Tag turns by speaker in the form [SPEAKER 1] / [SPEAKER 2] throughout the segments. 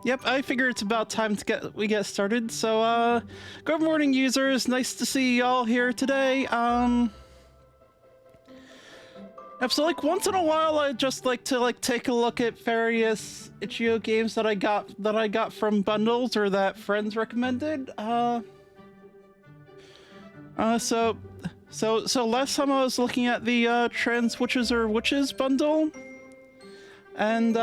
[SPEAKER 1] Yep, I figure it's about time to get started. So, good morning, users. Nice to see y'all here today. So like once in a while, I just like to take a look at various itch.io games that I got from bundles or that friends recommended. So last time I was looking at the Trans Witches or Witches bundle, and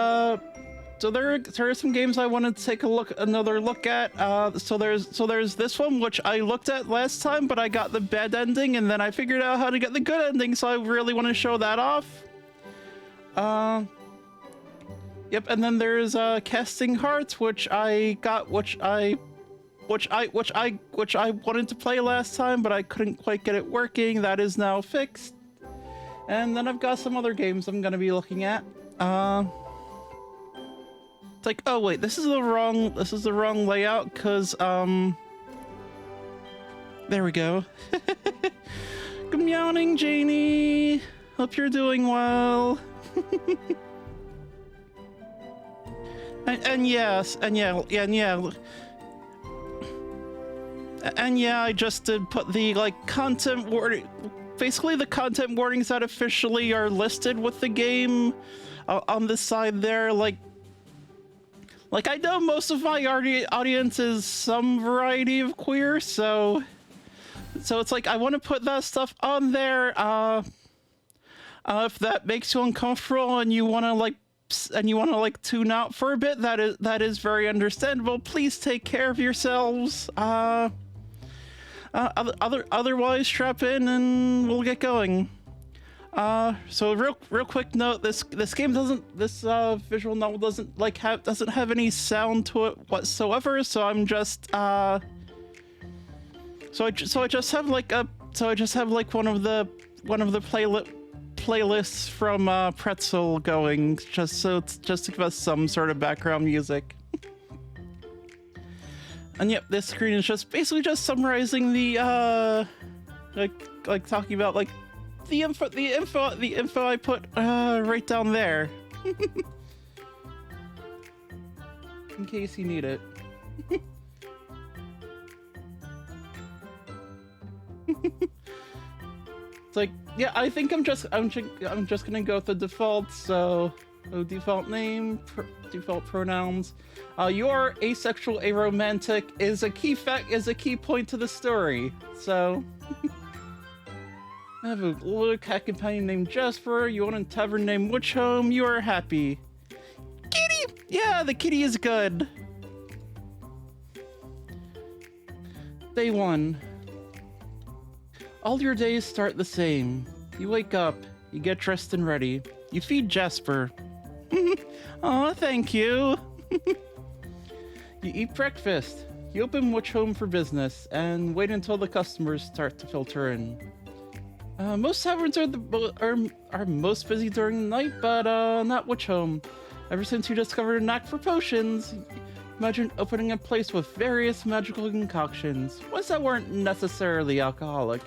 [SPEAKER 1] so there are some games I wanted to take another look at. So there's this one which I looked at last time, but I got the bad ending, and then I figured out how to get the good ending. So I really want to show that off. Yep, and then there's Casting Hearts, which I wanted to play last time, but I couldn't quite get it working. That is now fixed. And then I've got some other games I'm gonna be looking at. It's like, oh wait, this is the wrong layout, cause there we go. Good morning, Janie. Hope you're doing well. and yeah, I just did put the content warning. Basically, the content warnings that officially are listed with the game on the side there. Like I know most of my audience is some variety of queer, so it's like I want to put that stuff on there. If that makes you uncomfortable and you want to tune out for a bit, that is very understandable. Please take care of yourselves. Otherwise, strap in and we'll get going. So real quick note: this visual novel doesn't have any sound to it whatsoever. So I'm just so I just have one of the playlists from Pretzel going, just to give us some sort of background music. And yep, this screen is basically just summarizing the talking about the info I put right down there. In case you need it. It's like, yeah, I think I'm just gonna go with the default. So default name, default pronouns. You're asexual, aromantic is a key point to the story. So I have a little cat companion named Jasper. You own a tavern named Witch Home. You are happy. Kitty! Yeah, the kitty is good. Day 1. All your days start the same. You wake up, you get dressed and ready. You feed Jasper. Aw, thank you. You eat breakfast. You open Witch Home for business and wait until the customers start to filter in. Most taverns are most busy during the night, but not Witch Home. Ever since you discovered a knack for potions, imagine opening a place with various magical concoctions, ones that weren't necessarily alcoholic.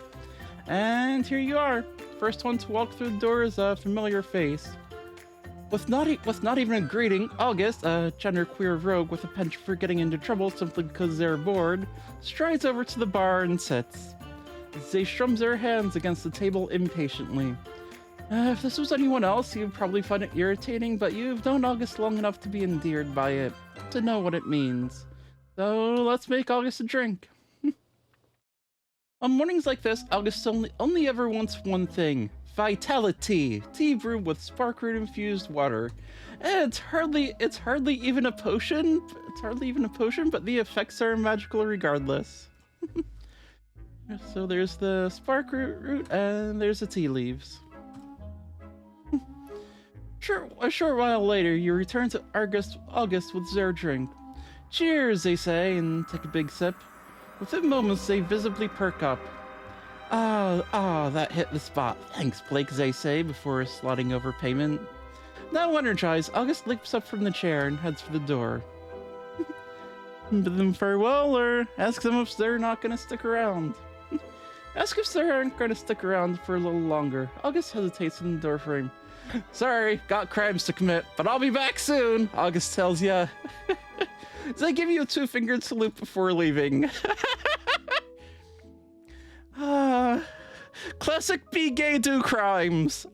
[SPEAKER 1] And here you are. First one to walk through the door is a familiar face. With not even a greeting, August, a genderqueer rogue with a penchant for getting into trouble simply because they're bored, strides over to the bar and sits. They strums their hands against the table impatiently. If this was anyone else, you'd probably find it irritating, but you've known August long enough to be endeared by it, to know what it means. So let's make August a drink. On mornings like this, August only ever wants one thing: vitality. Tea brewed with sparkroot infused water. It's hardly even a potion. But the effects are magical regardless. So there's the sparkroot and there's the tea leaves. A short while later, you return to August with their drink. Cheers, they say, and take a big sip. Within moments, they visibly perk up. That hit the spot. Thanks, Blake, they say, before sliding over payment. Now energized, August leaps up from the chair and heads for the door. Bid them farewell, or ask them if they're not going to stick around. Ask if they aren't going to stick around for a little longer. August hesitates in the doorframe. Sorry, got crimes to commit, but I'll be back soon, August tells ya. They give you a two-fingered salute before leaving. Classic be gay, do crimes.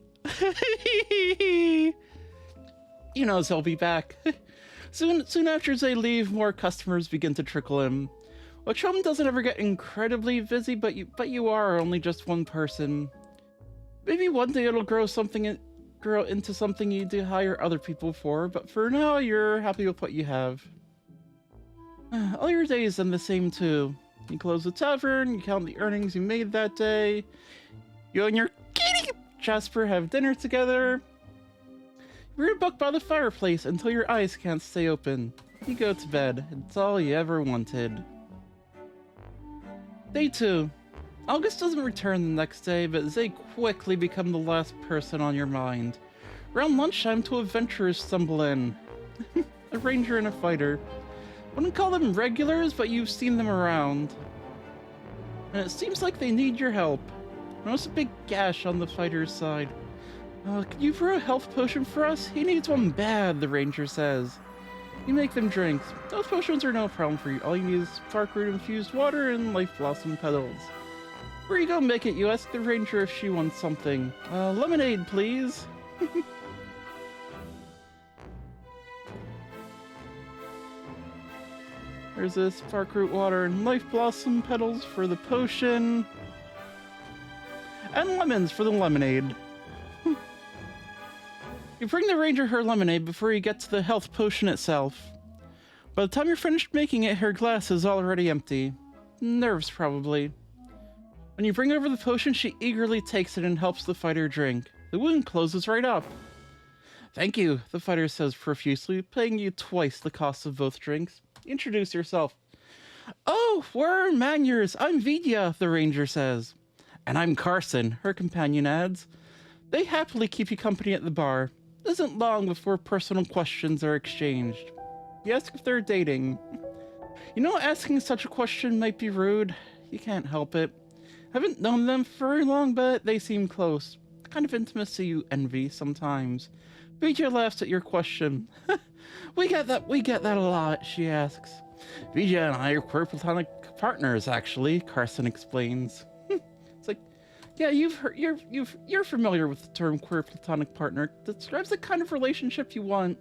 [SPEAKER 1] He knows he'll be back. Soon after they leave, more customers begin to trickle in. Which home doesn't ever get incredibly busy, but you are only just one person. Maybe one day it'll grow into something you do hire other people for, but for now you're happy with what you have. All your days end the same too. You close the tavern, you count the earnings you made that day. You and your kitty Jasper have dinner together. You read a book by the fireplace until your eyes can't stay open. You go to bed. It's all you ever wanted. Day 2. August doesn't return the next day, but they quickly become the last person on your mind. Around lunchtime, two adventurers stumble in. A ranger and a fighter. Wouldn't call them regulars, but you've seen them around. And it seems like they need your help. Notice a big gash on the fighter's side. Can you brew a health potion for us? He needs one bad, the ranger says. You make them drinks. Those potions are no problem for you. All you need is spark root infused water and life blossom petals. Where you go make it, you ask the ranger if she wants something. Lemonade, please. There's this spark root water and life blossom petals for the potion. And lemons for the lemonade. You bring the ranger her lemonade before you get to the health potion itself. By the time you're finished making it, her glass is already empty. Nerves, probably. When you bring over the potion, she eagerly takes it and helps the fighter drink. The wound closes right up. Thank you, the fighter says profusely, paying you twice the cost of both drinks. Introduce yourself. Oh, where are Maniers? I'm Vidya, the ranger says. And I'm Carson, her companion adds. They happily keep you company at the bar. It isn't long before personal questions are exchanged. You ask if they're dating. You know, asking such a question might be rude. You can't help it. Haven't known them for very long, but they seem close. The kind of intimacy you envy sometimes. Vidya laughs at your question. We get that a lot, she asks. Vidya and I are queer platonic partners, actually, Carson explains. It's like, yeah, you're familiar with the term queer platonic partner. It describes the kind of relationship you want.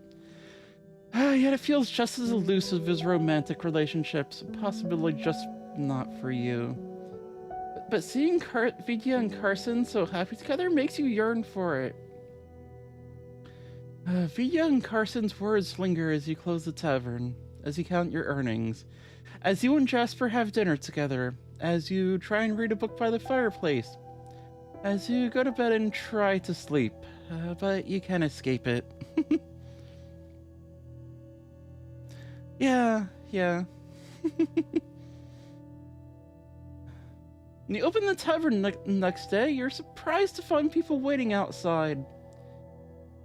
[SPEAKER 1] Yet it feels just as elusive as romantic relationships, possibly just not for you. But seeing Vidya and Carson so happy together makes you yearn for it. Vidya and Carson's words linger as you close the tavern, as you count your earnings, as you and Jasper have dinner together, as you try and read a book by the fireplace, as you go to bed and try to sleep, but you can't escape it. Yeah. When you open the tavern next day, you're surprised to find people waiting outside.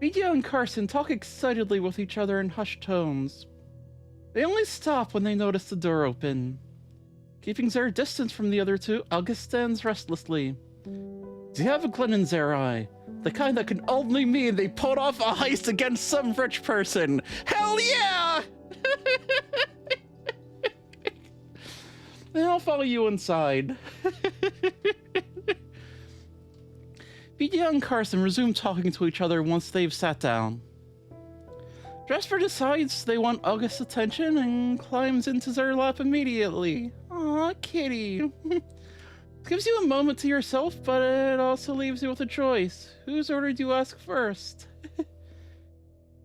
[SPEAKER 1] Vidya and Carson talk excitedly with each other in hushed tones. They only stop when they notice the door open. Keeping their distance from the other two, August stands restlessly. Do you have a glint in their eye? The kind that can only mean they pulled off a heist against some rich person. Hell yeah! Then I'll follow you inside. Vidya and Carson resume talking to each other once they've sat down. Jasper decides they want August's attention and climbs into their lap immediately. Aw, kitty. Gives you a moment to yourself, but it also leaves you with a choice. Whose order do you ask first?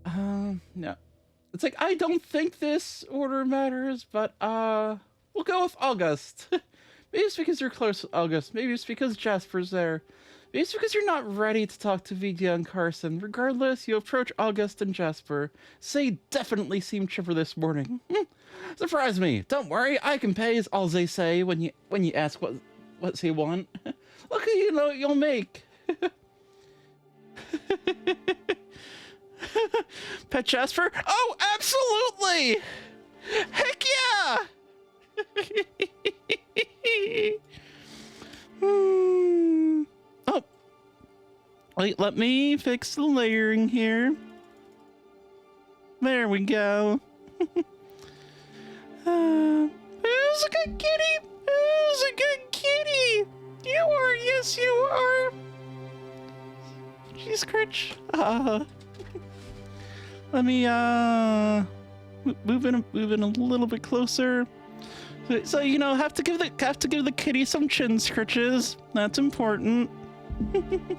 [SPEAKER 1] No. It's like, I don't think this order matters, but, we'll go with August. Maybe it's because you're close with August. Maybe it's because Jasper's there. Maybe it's because you're not ready to talk to Vidya and Carson. Regardless, you approach August and Jasper. Say definitely seem chipper this morning. Surprise me. Don't worry, I can pay is all they say when you ask what they want. Look at you know what you'll make. Pet Jasper? Oh, absolutely! Heck yeah! Oh, wait, let me fix the layering here. There we go. Who's a good kitty? Who's a good kitty? You are, yes you are. Jeez, Critch. Let me move in a little bit closer. So you know, have to give the kitty some chin scratches. That's important. You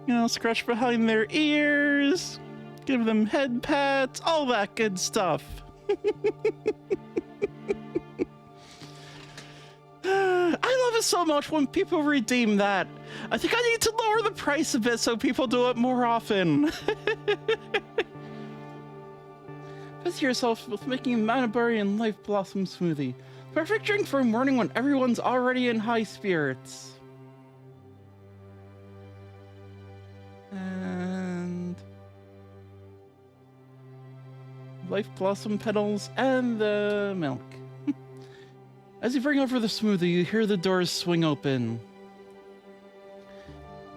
[SPEAKER 1] know, scratch behind their ears, give them head pats, all that good stuff. I love it so much when people redeem that. I think I need to lower the price a bit so people do it more often. Busy yourself with making a Manaberry and Life Blossom smoothie. Perfect drink for a morning when everyone's already in high spirits. And Life Blossom petals and the milk. As you bring over the smoothie, you hear the doors swing open.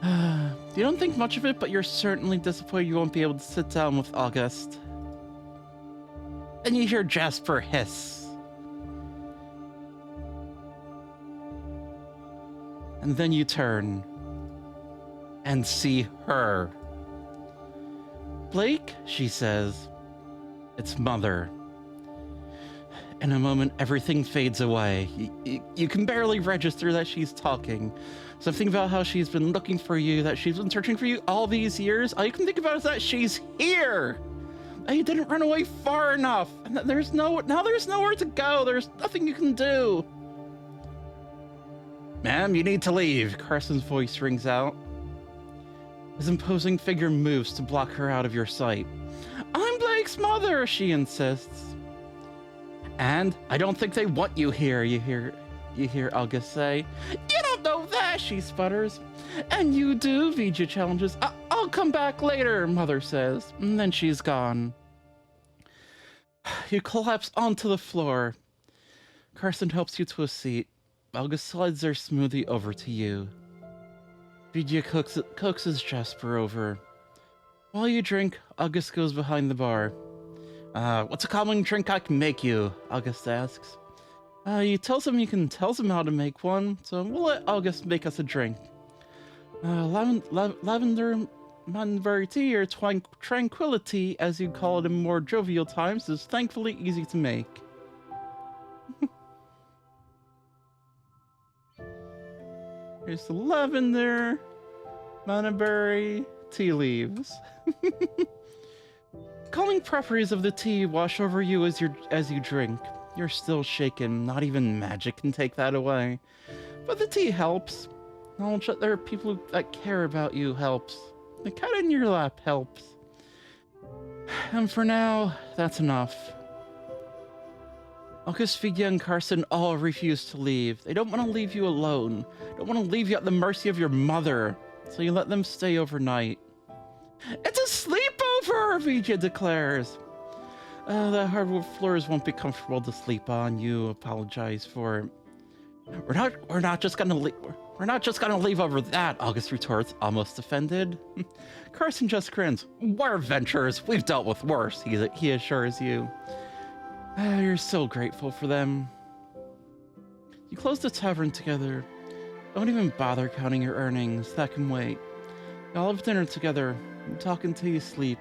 [SPEAKER 1] You don't think much of it, but you're certainly disappointed you won't be able to sit down with August. And you hear Jasper hiss. And then you turn and see her. Blake, she says, it's Mother. In a moment, everything fades away. You can barely register that she's talking. Something about how she's been looking for you, that she's been searching for you all these years. All you can think about is that she's here. That you didn't run away far enough. And that there's nowhere to go. There's nothing you can do. Ma'am, you need to leave. Carson's voice rings out. His imposing figure moves to block her out of your sight. I'm Blake's mother, she insists. And I don't think they want you here, you hear August say. You don't know that, she sputters. And you do, Vijay challenges. I'll come back later, Mother says. And then she's gone. You collapse onto the floor. Carson helps you to a seat. August slides their smoothie over to you. Vijay coaxes Jasper over. While you drink, August goes behind the bar. What's a calming drink I can make you? August asks. You tells him how to make one, so we'll let August make us a drink. Lavender Manberry tea, or tranquility, as you call it in more jovial times, is thankfully easy to make. Here's the lavender Manberry tea leaves. Calming properties of the tea wash over you as you drink. You're still shaken. Not even magic can take that away. But the tea helps. Knowledge that there are people that care about you helps. The cat in your lap helps. And for now, that's enough. August, Figya, and Carson all refuse to leave. They don't want to leave you alone. They don't want to leave you at the mercy of your mother. So you let them stay overnight. It's a sleepover, Vijay declares. The hardwood floors won't be comfortable to sleep on. You apologize for it. We're not just gonna leave over that, August retorts, almost offended. Carson just grins. We're adventurers. We've dealt with worse, he assures you. You're so grateful for them. You close the tavern together. Don't even bother counting your earnings. That can wait. You all have dinner together. You talk until you sleep.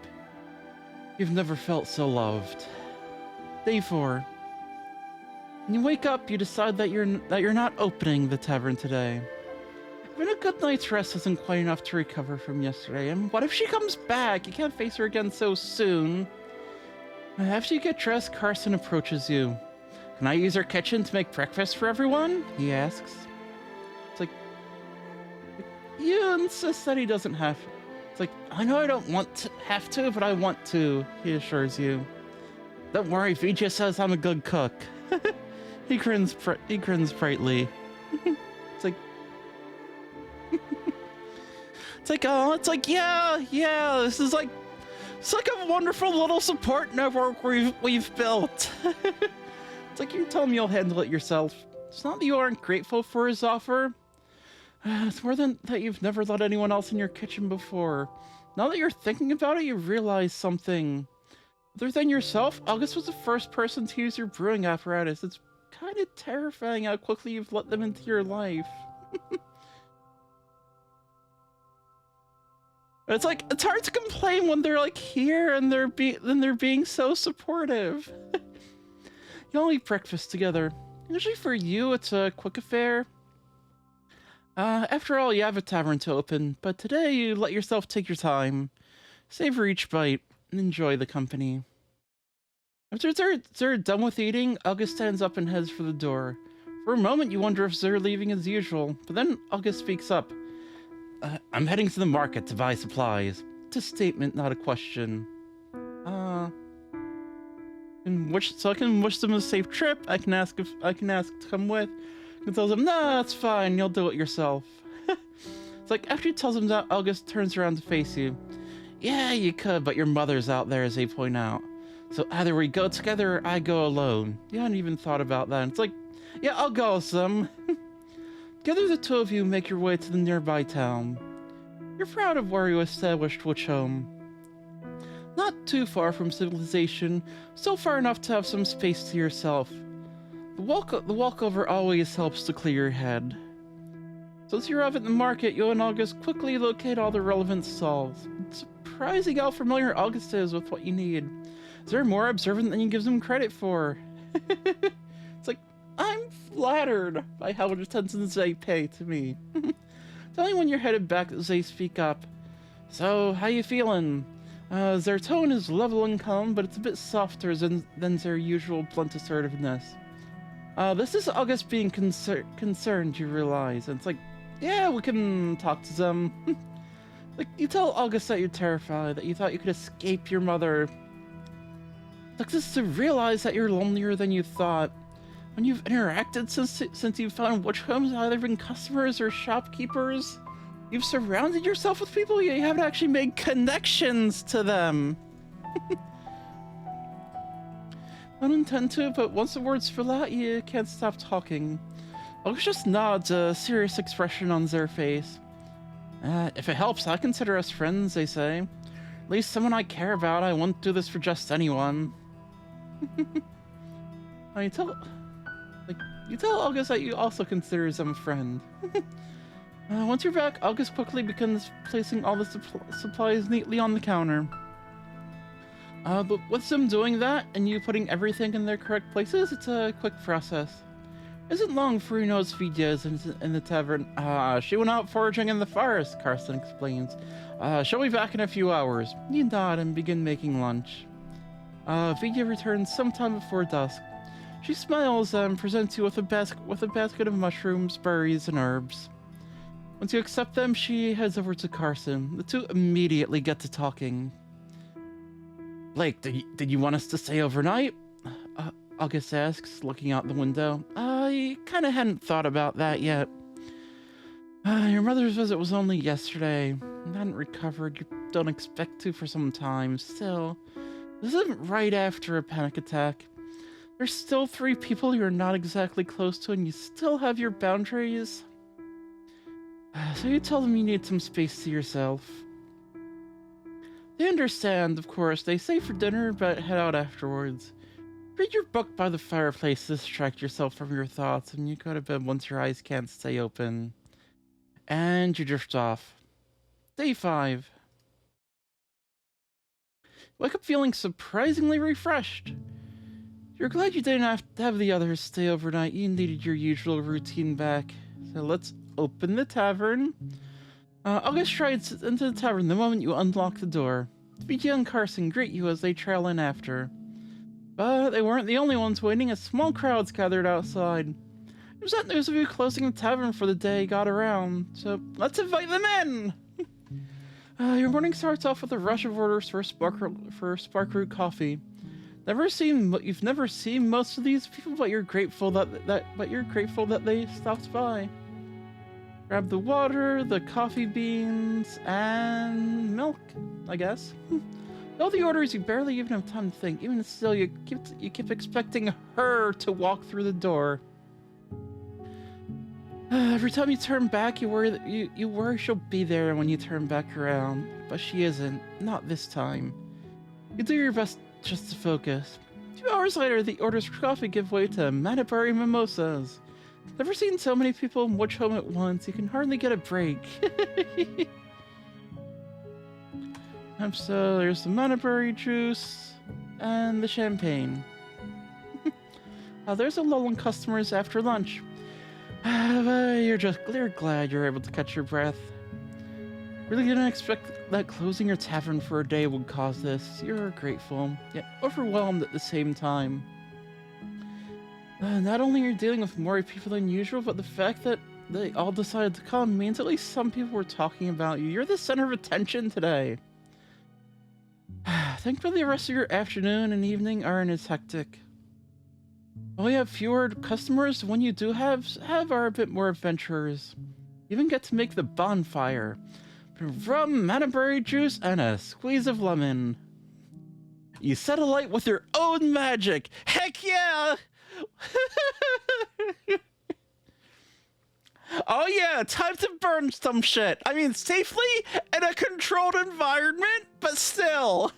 [SPEAKER 1] You've never felt so loved. Day 4. When you wake up, you decide that you're not opening the tavern today. Even a good night's rest isn't quite enough to recover from yesterday. And what if she comes back? You can't face her again so soon. After you get dressed, Carson approaches you. Can I use her kitchen to make breakfast for everyone? He asks. It's like, you insist that he doesn't have to. It's like, I know I don't want to have to, but I want to, he assures you. Don't worry, Vijay says I'm a good cook. He grins brightly. It's like, yeah, this is like, it's like a wonderful little support network we've built. It's like you tell him you'll handle it yourself. It's not that you aren't grateful for his offer. It's more than that you've never let anyone else in your kitchen before. Now that you're thinking about it, you realize something. Other than yourself, August was the first person to use your brewing apparatus. It's kind of terrifying how quickly you've let them into your life. It's like, it's hard to complain when they're like here and they're being so supportive. You all eat breakfast together. Usually for you, it's a quick affair. After all, you have a tavern to open, but today you let yourself take your time. Savor each bite and enjoy the company. After they're done with eating, August stands up and heads for the door. For a moment, you wonder if they're leaving as usual, but then August speaks up. I'm heading to the market to buy supplies. It's a statement, not a question. So I can wish them a safe trip. I can ask to come with. I can tell them, nah, it's fine. You'll do it yourself. It's like after he tells him that, August turns around to face you. Yeah, you could, but your mother's out there, as they point out. So either we go together or I go alone. You hadn't even thought about that. It's like, yeah, I'll go with them. Together the two of you make your way to the nearby town. You're proud of where you established which home. Not too far from civilization, still far enough to have some space to yourself. The walkover always helps to clear your head. Since you're up at the market, you and August quickly locate all the relevant stalls. It's surprising how familiar August is with what you need. They're more observant than you give them credit for. It's like, I'm flattered by how much attention they pay to me. Tell me when you're headed back as they speak up. So, how you feeling? Their tone is level and calm, but it's a bit softer than their usual blunt assertiveness. This is August being concerned, you realize. And it's like, yeah, we can talk to them. Like, you tell August that you're terrified, that you thought you could escape your mother. Like, just to realize that you're lonelier than you thought. When you've interacted since you found which homes have either been customers or shopkeepers, you've surrounded yourself with people, you haven't actually made connections to them. I don't intend to, but once the words fill out, you can't stop talking. August just nods, a serious expression on their face. If it helps, I consider us friends, they say. At least someone I care about. I won't do this for just anyone. You tell August that you also consider them a friend. Once you're back, August quickly begins placing all the supplies neatly on the counter. But with them doing that, and you putting everything in their correct places, it's a quick process. Isn't long before you notice Vidya's in the tavern. She went out foraging in the forest, Carson explains. She'll be back in a few hours. You nod and begin making lunch. Vidya returns sometime before dusk. She smiles and presents you with a basket of mushrooms, berries, and herbs. Once you accept them, she heads over to Carson. The two immediately get to talking. Blake, did you want us to stay overnight? August asks, looking out the window. I kinda hadn't thought about that yet. Your mother's visit was only yesterday. I hadn't recovered. You don't expect to for some time. Still, this isn't right after a panic attack. There's still 3 people you're not exactly close to, and you still have your boundaries. So you tell them you need some space to yourself. They understand, of course. They stay for dinner, but head out afterwards. Read your book by the fireplace to distract yourself from your thoughts, and you go to bed once your eyes can't stay open. And you drift off. Day 5. Wake up feeling surprisingly refreshed. You're glad you didn't have to have the others stay overnight. You needed your usual routine back. So let's open the tavern. August strides into the tavern the moment you unlock the door. Vidya and Carson greet you as they trail in after. But they weren't the only ones waiting, as small crowds gathered outside. There's that news of you closing the tavern for the day got around, so let's invite them in! Your morning starts off with a rush of orders for Sparkroot coffee. You've never seen most of these people, but you're grateful that they stopped by. Grab the water, the coffee beans, and milk, I guess. All the orders, you barely even have time to think. Even still, you keep expecting her to walk through the door. Every time you turn back, you worry she'll be there when you turn back around, but she isn't. Not this time. You do your best just to focus. 2 hours later, the orders for coffee give way to Manapari mimosas. Never seen so many people watch home at once. You can hardly get a break. So there's the Manapari juice and the champagne. There's a lull in customers after lunch. You're glad you're able to catch your breath. Really didn't expect that closing your tavern for a day would cause this. You're grateful, yet overwhelmed at the same time. Not only are you dealing with more people than usual, but the fact that they all decided to come means at least some people were talking about you. You're the center of attention today. Thankfully, the rest of your afternoon and evening aren't as hectic. While you have fewer customers, the one you do have are a bit more adventurers. You even get to make the bonfire. Rum, Manapari juice, and a squeeze of lemon. You set alight with your own magic. Heck yeah! Oh yeah, time to burn some shit. I mean, safely in a controlled environment, but still.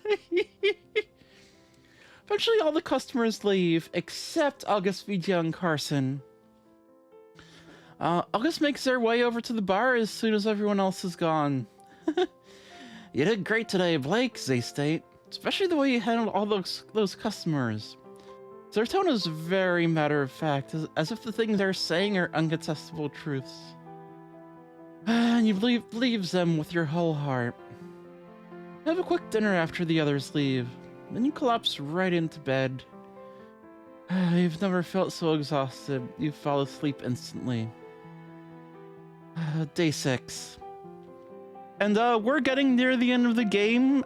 [SPEAKER 1] Eventually, all the customers leave, except August, Vijay, and Carson. August makes their way over to the bar as soon as everyone else is gone. You did great today, Blake, they state. Especially the way you handled all those customers. Their tone is very matter-of-fact, as if the things they're saying are uncontestable truths. And you believes them with your whole heart. Have a quick dinner after the others leave. Then you collapse right into bed. You've never felt so exhausted. You fall asleep instantly. Day 6. And we're getting near the end of the game.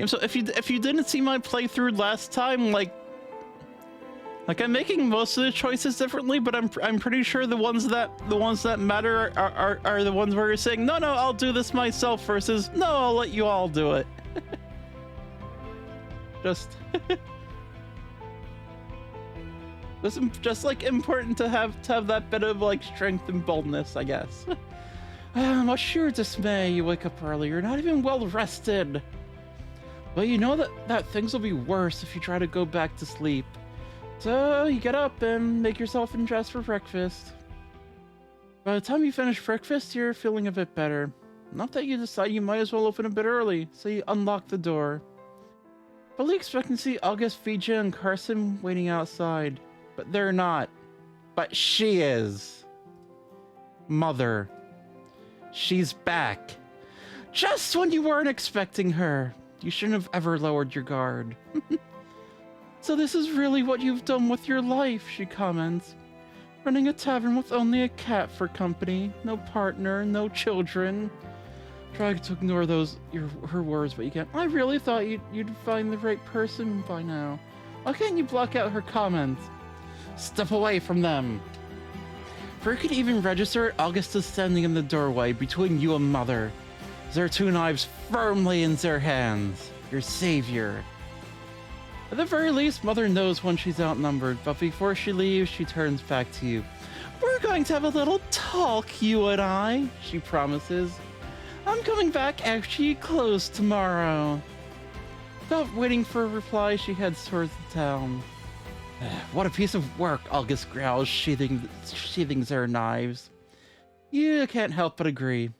[SPEAKER 1] So if you didn't see my playthrough last time, like I'm making most of the choices differently, but I'm pretty sure the ones that matter are the ones where you're saying no, I'll do this myself versus no, I'll let you all do it. just like important to have that bit of like strength and boldness, I guess. Much to your dismay, you wake up early. You're not even well rested. But you know that things will be worse if you try to go back to sleep. So you get up and make yourself undressed for breakfast. By the time you finish breakfast, you're feeling a bit better. Not that you decide you might as well open a bit early, so you unlock the door. Fully expecting to see August, Vijay, and Carson waiting outside. But they're not. But she is. Mother. She's back. Just when you weren't expecting her. You shouldn't have ever lowered your guard. So this is really what you've done with your life, she comments. Running a tavern with only a cat for company. No partner, no children. Try to ignore her words, but you can't. I really thought you'd find the right person by now. Why can't you block out her comments? Step away from them. Before you could even register, August is standing in the doorway between you and Mother. Their 2 knives firmly in their hands. Your savior. At the very least, Mother knows when she's outnumbered, but before she leaves, she turns back to you. We're going to have a little talk, you and I, she promises. I'm coming back after you close tomorrow. Without waiting for a reply, she heads towards the town. What a piece of work, August growls, sheathing their knives. You can't help but agree.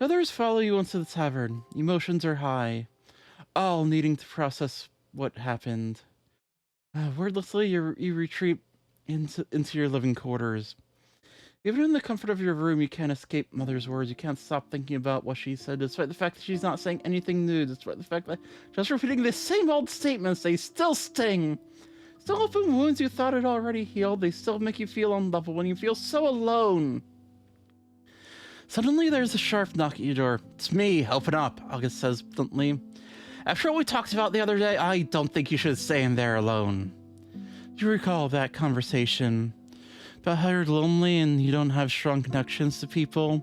[SPEAKER 1] Others follow you into the tavern. Emotions are high, all needing to process what happened. Wordlessly, you retreat into your living quarters. Even in the comfort of your room, you can't escape Mother's words. You can't stop thinking about what she said, despite the fact that she's not saying anything new, despite the fact that just repeating the same old statements, they still sting. Still open wounds you thought had already healed, they still make you feel unlovable when you feel so alone. Suddenly, there's a sharp knock at your door. It's me, open up, August says bluntly. After what we talked about the other day, I don't think you should stay in there alone. You recall that conversation about how you're lonely and you don't have strong connections to people?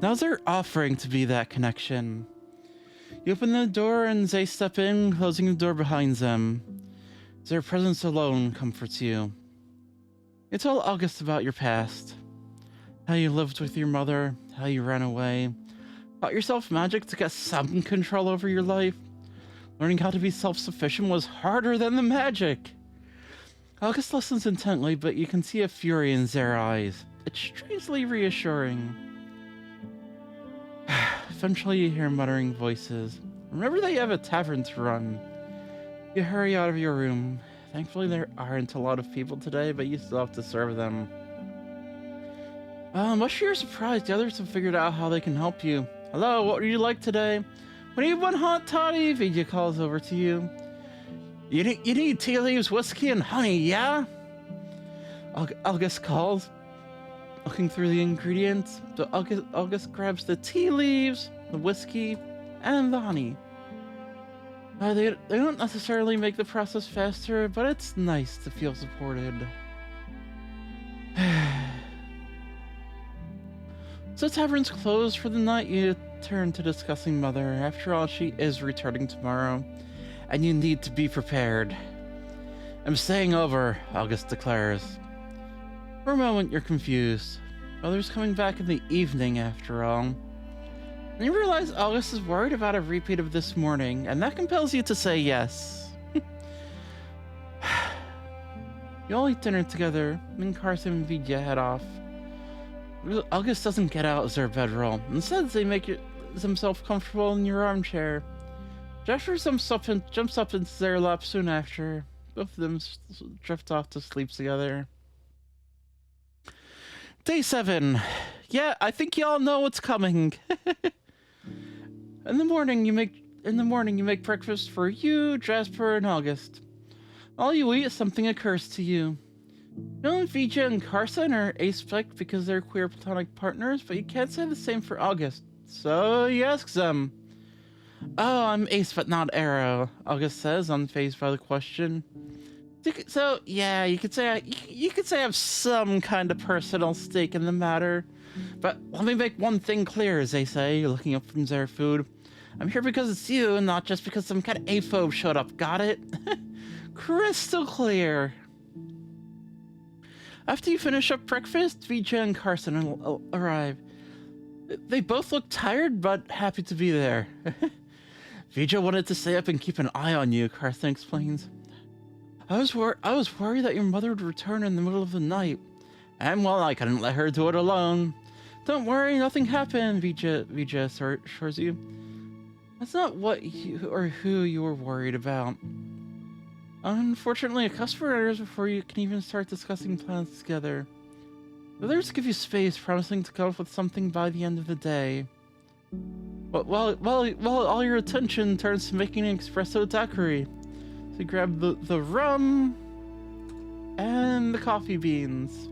[SPEAKER 1] Now they're offering to be that connection. You open the door and they step in, closing the door behind them. Their presence alone comforts you. You tell August about your past. How you lived with your mother, how you ran away, Taught yourself magic to get some control over your life. Learning how to be self-sufficient was harder than the magic. August listens intently, but you can see a fury in their eyes. It's strangely reassuring. Eventually you hear muttering voices. Remember that you have a tavern to run. You hurry out of your room. Thankfully there aren't a lot of people today, but you still have to serve them. Much to your surprise, the others have figured out how they can help you. Hello, what would you like today? We need one hot toddy, Vidya calls over to you. You need tea leaves, whiskey, and honey, yeah? August calls, looking through the ingredients. So August grabs the tea leaves, the whiskey, and the honey. They don't necessarily make the process faster, but it's nice to feel supported. So tavern's closed for the night. You turn to discussing Mother. After all, she is returning tomorrow, and you need to be prepared. I'm staying over, August declares. For a moment, you're confused. Mother's coming back in the evening, after all. And you realize August is worried about a repeat of this morning, and that compels you to say yes. You all eat dinner together, and Carson and Vidya head off. August doesn't get out of their bedroll. Instead, they make themselves comfortable in your armchair. Jasper jumps up into their lap soon after. Both of them drift off to sleep together. Day 7. Yeah, I think y'all know what's coming. In the morning, you make breakfast for you, Jasper, and August. All you eat, something occurs to you. Bill and Vidya and Carson are aspect because they're queer platonic partners, but you can't say the same for August. So he asks them. Oh, I'm Ace but not Arrow, August says, unfazed by the question. So yeah, you could say I have some kind of personal stake in the matter. But let me make one thing clear, as they say, looking up from their food. I'm here because it's you, and not just because some kind of aphobe showed up, got it? Crystal clear. After you finish up breakfast, Vidya and Carson will arrive. They both look tired, but happy to be there. Vidya wanted to stay up and keep an eye on you, Carson explains. I was worried that your mother would return in the middle of the night. And well, I couldn't let her do it alone. Don't worry, nothing happened, Vidya assures you. That's not what you or who you were worried about. Unfortunately, a customer enters before you can even start discussing plans together. The others give you space, promising to come up with something by the end of the day. But while all your attention turns to making an espresso daiquiri, so you grab the rum and the coffee beans.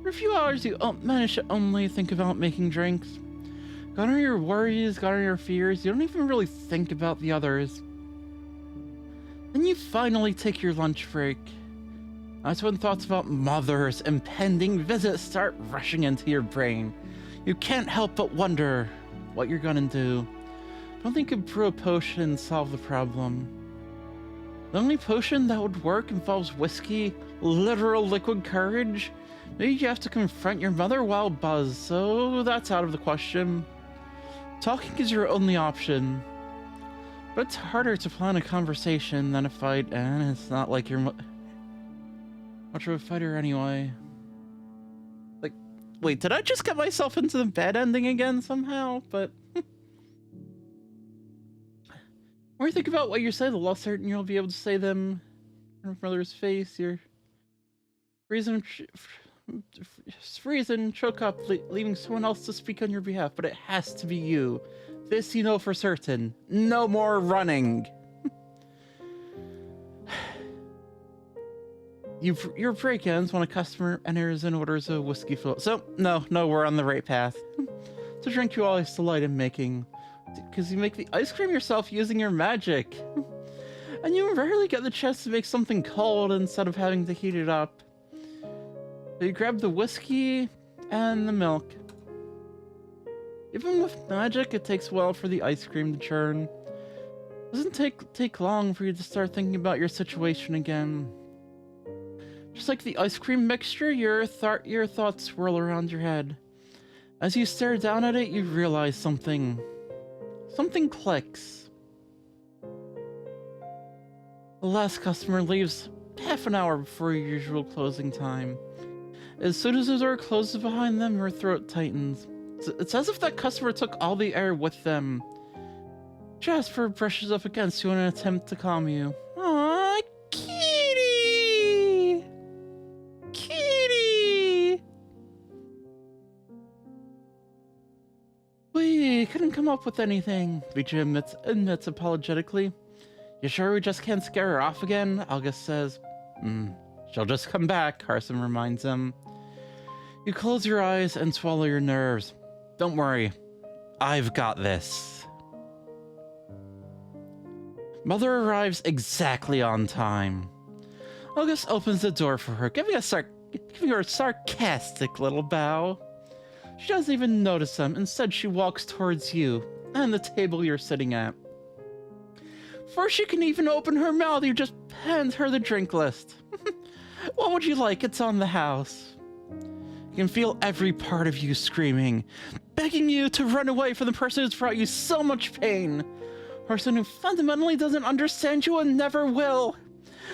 [SPEAKER 1] For a few hours, you manage to only think about making drinks. Gone are your worries, gone are your fears. You don't even really think about the others. Then you finally take your lunch break. That's when thoughts about Mother's impending visit start rushing into your brain. You can't help but wonder what you're gonna do. Don't think you could brew a potion and solve the problem. The only potion that would work involves whiskey, literal liquid courage. Maybe you have to confront your mother while buzzed, so that's out of the question. Talking is your only option. But it's harder to plan a conversation than a fight, and it's not like you're much of a fighter anyway. Like, wait, did I just get myself into the bad ending again somehow? But or think about what you say, the less certain you'll be able to say them in your mother's face. Your freeze and choke up, leaving someone else to speak on your behalf, but it has to be you. This you know for certain. No more running. Your break ends when a customer enters and orders a whiskey fill. So, no, we're on the right path. It's a drink you always delight in making. Because you make the ice cream yourself using your magic. And you rarely get the chance to make something cold instead of having to heat it up. So you grab the whiskey and the milk. Even with magic, it takes a while for the ice cream to churn. It doesn't take long for you to start thinking about your situation again. Just like the ice cream mixture, your thoughts swirl around your head. As you stare down at it, you realize something. Something clicks. The last customer leaves half an hour before your usual closing time. As soon as the door closes behind them, her throat tightens. It's as if that customer took all the air with them. Jasper brushes up against you in an attempt to calm you. Aww, kitty! Kitty! We couldn't come up with anything, Vijay admits apologetically. You sure we just can't scare her off again? August says. She'll just come back, Carson reminds him. You close your eyes and swallow your nerves. Don't worry, I've got this. Mother arrives exactly on time. August opens the door for her, giving her a sarcastic little bow. She doesn't even notice him. Instead, she walks towards you and the table you're sitting at. Before she can even open her mouth, you just hand her the drink list. What would you like? It's on the house. You can feel every part of you screaming, begging you to run away from the person who's brought you so much pain. A person who fundamentally doesn't understand you and never will.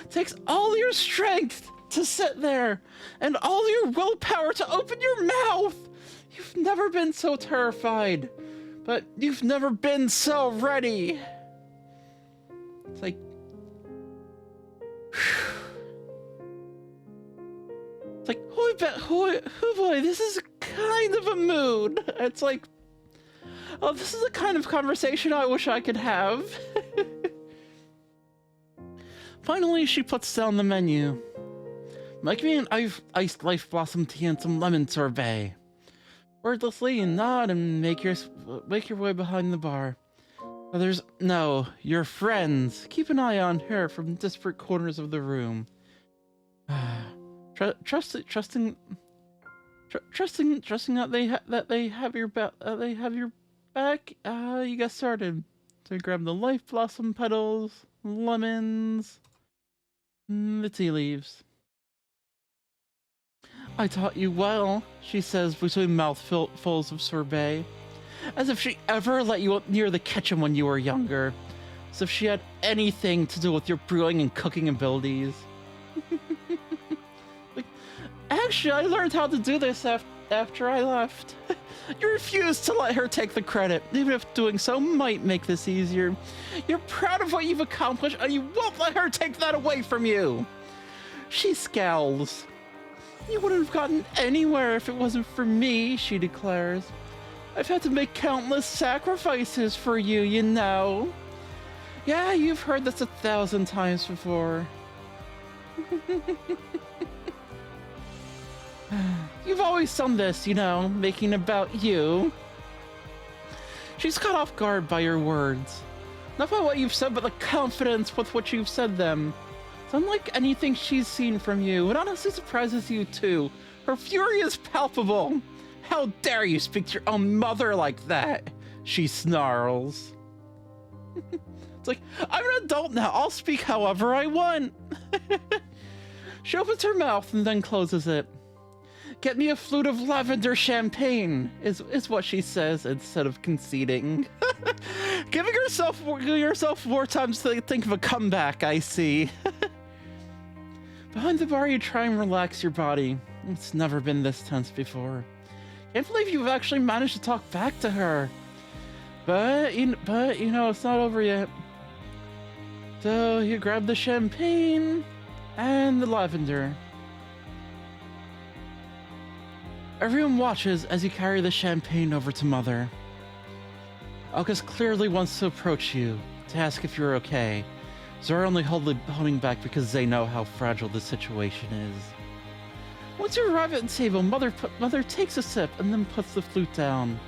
[SPEAKER 1] It takes all your strength to sit there and all your willpower to open your mouth. You've never been so terrified, but you've never been so ready. It's like... It's like, oh boy, this is kind of a mood. It's like, oh, this is the kind of conversation I wish I could have. Finally, she puts down the menu. Make me an iced life blossom tea and some lemon sorbet. Wordlessly, you nod and make your way behind the bar. Others, no, your friends. Keep an eye on her from disparate corners of the room. Trusting that they have your back. You get started. So you grab the life blossom petals, lemons, the tea leaves. I taught you well, she says between mouthfuls of sorbet. As if she ever let you up near the kitchen when you were younger. As if she had anything to do with your brewing and cooking abilities. Like, actually, I learned how to do this after I left. You refuse to let her take the credit, even if doing so might make this easier. You're proud of what you've accomplished, and you won't let her take that away from you. She scowls. You wouldn't have gotten anywhere if it wasn't for me, she declares. I've had to make countless sacrifices for you, you know. Yeah, you've heard this 1,000 times before. You've always done this, you know, making about you. She's caught off guard by your words. Not by what you've said, but the confidence with which you've said them. It's unlike anything she's seen from you. It honestly surprises you too. Her fury is palpable. How dare you speak to your own mother like that? She snarls. It's like, I'm an adult now. I'll speak however I want. She opens her mouth and then closes it. Get me a flute of lavender champagne, is what she says instead of conceding. Giving yourself more time to think of a comeback, I see. Behind the bar, you try and relax your body. It's never been this tense before. Can't believe you've actually managed to talk back to her. But you know, it's not over yet. So you grab the champagne and the lavender. Everyone watches as you carry the champagne over to Mother. August clearly wants to approach you to ask if you're okay. They're only holding back because they know how fragile the situation is. Once you arrive at the table, Mother takes a sip and then puts the flute down.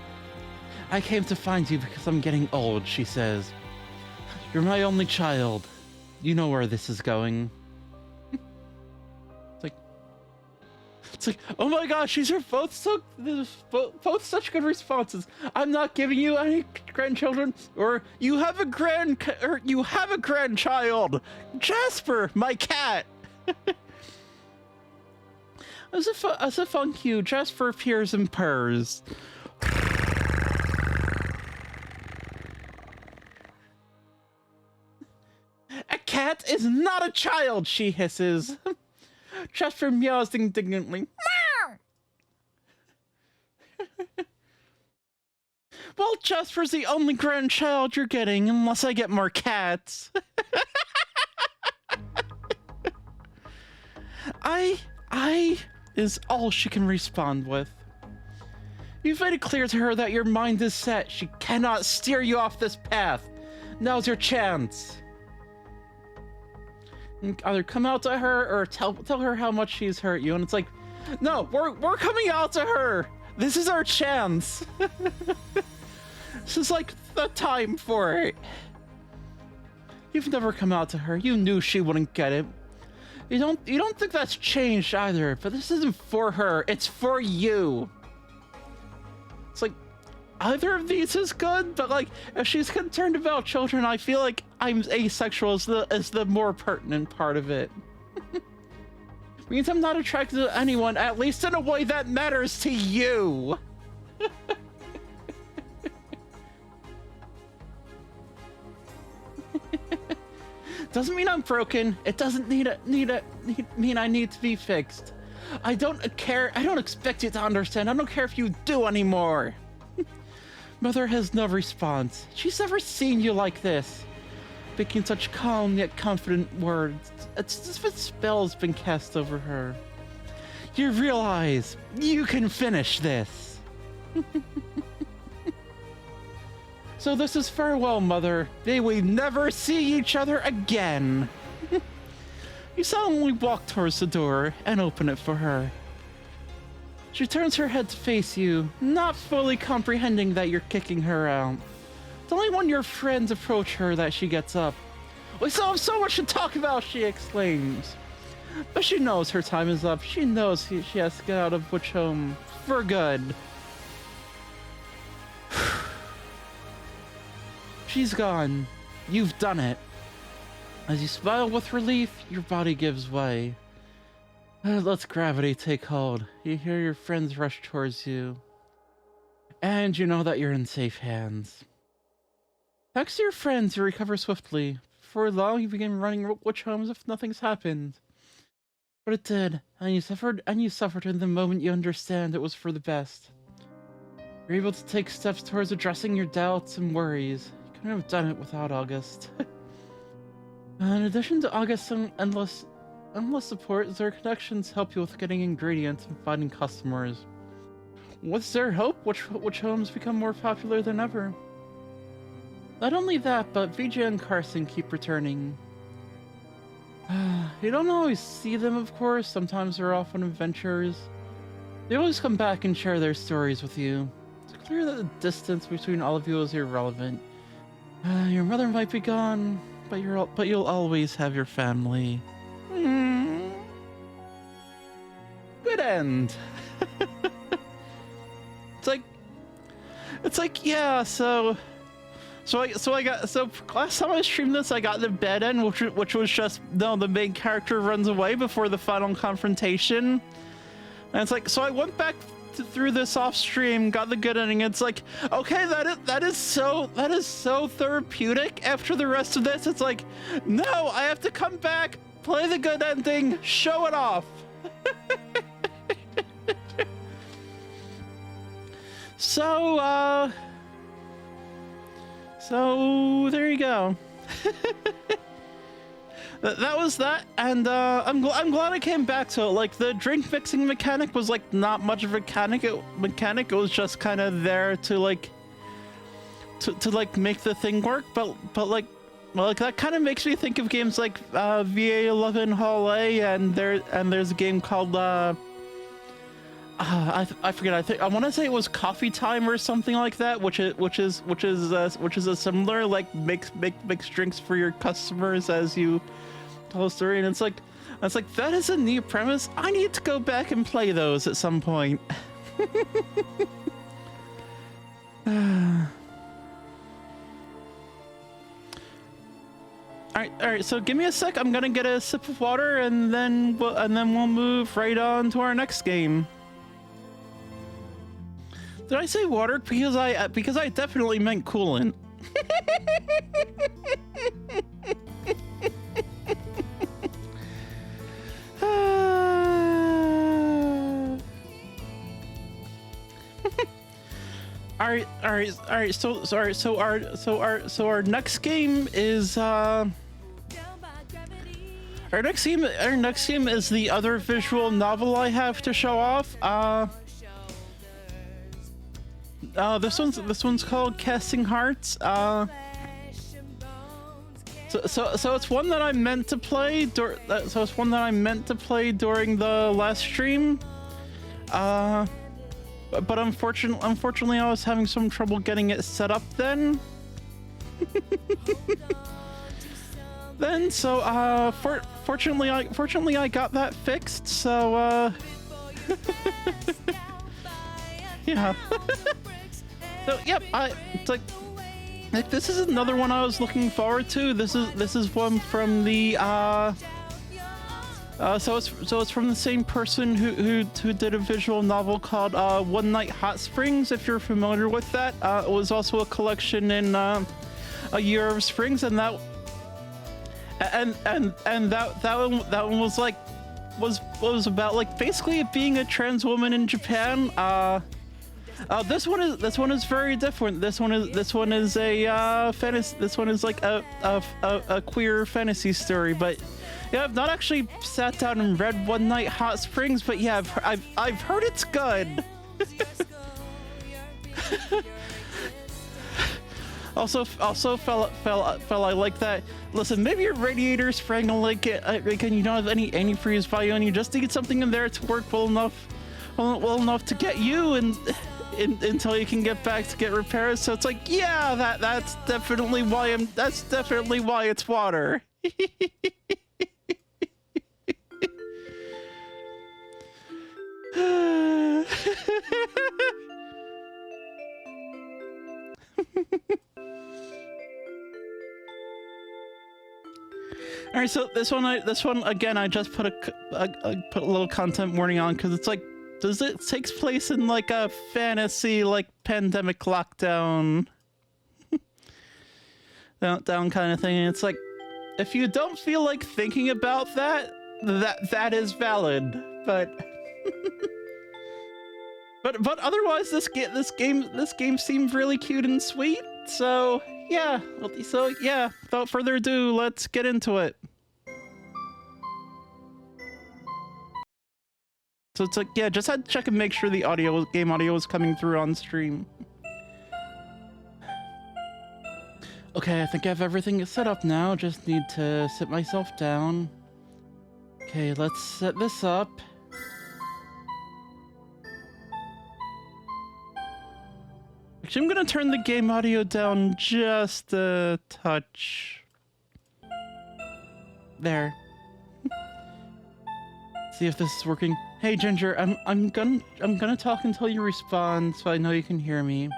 [SPEAKER 1] I came to find you because I'm getting old, she says. You're my only child. You know where this is going. It's like, oh my gosh, these are both such good responses. I'm not giving you any grandchildren, or you have a grandchild. Jasper, my cat. As a thank you, Jasper appears and purrs. cat is not a child, she hisses. Jasper meows indignantly. Well, Jasper's the only grandchild you're getting, unless I get more cats. I is all she can respond with. You've made it clear to her that your mind is set. She cannot steer you off this path. Now's your chance. Either come out to her or tell her how much she's hurt you. And it's like, no, we're coming out to her. This is our chance. This is like the time for it. You've never come out to her. You knew she wouldn't get it. You don't think that's changed either, but this isn't for her, it's for you. It's like, either of these is good, but like, if she's concerned about children, I feel like I'm asexual is the more pertinent part of it. Means I'm not attracted to anyone, at least in a way that matters to you. Doesn't mean I'm broken. It doesn't mean I need to be fixed. I don't care. I don't expect you to understand. I don't care if you do anymore. Mother has no response. She's never seen you like this, speaking such calm yet confident words. It's as if a spell's been cast over her. You realize you can finish this. So this is farewell, Mother. May we never see each other again. You solemnly walk towards the door and open it for her. She turns her head to face you, not fully comprehending that you're kicking her out. It's only when your friends approach her that she gets up. We still have so much to talk about, she exclaims. But she knows her time is up. She knows she has to get out of Witch Home for good. She's gone. You've done it. As you smile with relief, your body gives way. Let gravity take hold. You hear your friends rush towards you. And you know that you're in safe hands. Thanks to your friends, you recover swiftly. For long, you begin running witch homes if nothing's happened. But it did, and you suffered in the moment you understand it was for the best. You're able to take steps towards addressing your doubts and worries. Couldn't have done it without August. In addition to August's endless support, their connections help you with getting ingredients and finding customers. With their help, which homes become more popular than ever. Not only that, but Vijay and Carson keep returning. You don't always see them, of course. Sometimes they're off on adventures. They always come back and share their stories with you. It's clear that the distance between all of you is irrelevant. Your mother might be gone, but you'll always have your family. Good end. It's like yeah. So last time I streamed this, I got the bed end, which was just the main character runs away before the final confrontation, and it's like so I went back through this off stream, got the good ending. It's like, okay, that is so therapeutic. After the rest of this, it's like, no, I have to come back, play the good ending, show it off. So there you go. That was that, and I'm glad I came back to it. Like, the drink mixing mechanic was like not much of a mechanic. It was just kind of there to like make the thing work. But like that kind of makes me think of games like VA11 Hall A, and there's a game called I forget. I want to say it was Coffee Time or something like that, which is a similar like mix drinks for your customers as you tell a story. And it's like that is a neat premise. I need to go back and play those at some point. All right. So give me a sec. I'm gonna get a sip of water, and then we'll move right on to our next game. Did I say water? Because I definitely meant coolant. So our next game is our next game is the other visual novel I have to show off. This one's called Casting Hearts. So it's one that I meant to play. So it's one that I meant to play during the last stream. But unfortunately, I was having some trouble getting it set up then. Fortunately, I got that fixed. So yeah. So yep, it's like this is another one I was looking forward to. This is one from the so it's from the same person who did a visual novel called One Night Hot Springs. If you're familiar with that, it was also a collection in A Year of Springs, and that one was like was about like basically it being a trans woman in Japan. This one is very different. This one is a fantasy. This one is like a queer fantasy story. But yeah, I've not actually sat down and read One Night Hot Springs. But yeah, I've heard it's good. Also, fella, I like that. Listen, maybe your radiator sprang a leak and you don't have any antifreeze value, and you just need something in there to work well enough to get you until you can get back to get repairs. So it's like, yeah, that's definitely why it's water. All right, so this one again, I just put a little content warning on because it's like, it takes place in like a fantasy, like pandemic lockdown down kind of thing. And it's like, if you don't feel like thinking about that is valid, but but otherwise this game seemed really cute and sweet. So yeah, without further ado, let's get into it. So it's like, yeah, just had to check and make sure the game audio was coming through on stream. Okay, I think I have everything set up now. Just need to sit myself down. Okay, let's set this up. Actually, I'm gonna turn the game audio down just a touch. There. See if this is working. Hey Ginger, I'm gonna talk until you respond, so I know you can hear me.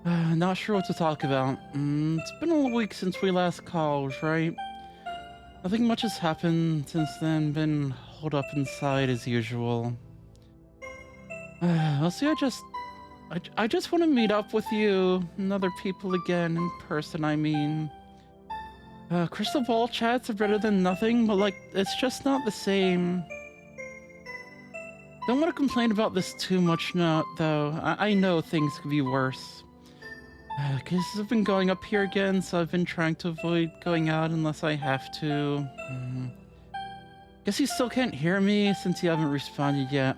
[SPEAKER 1] Not sure what to talk about. It's been a week since we last called, right? Nothing much has happened since then. Been holed up inside as usual. Well, see, I just want to meet up with you and other people again in person. I mean, crystal ball chats are better than nothing, but like, it's just not the same. Don't want to complain about this too much now, though. I know things could be worse. Cases have been going up here again, so I've been trying to avoid going out unless I have to. Guess you still can't hear me since you haven't responded yet.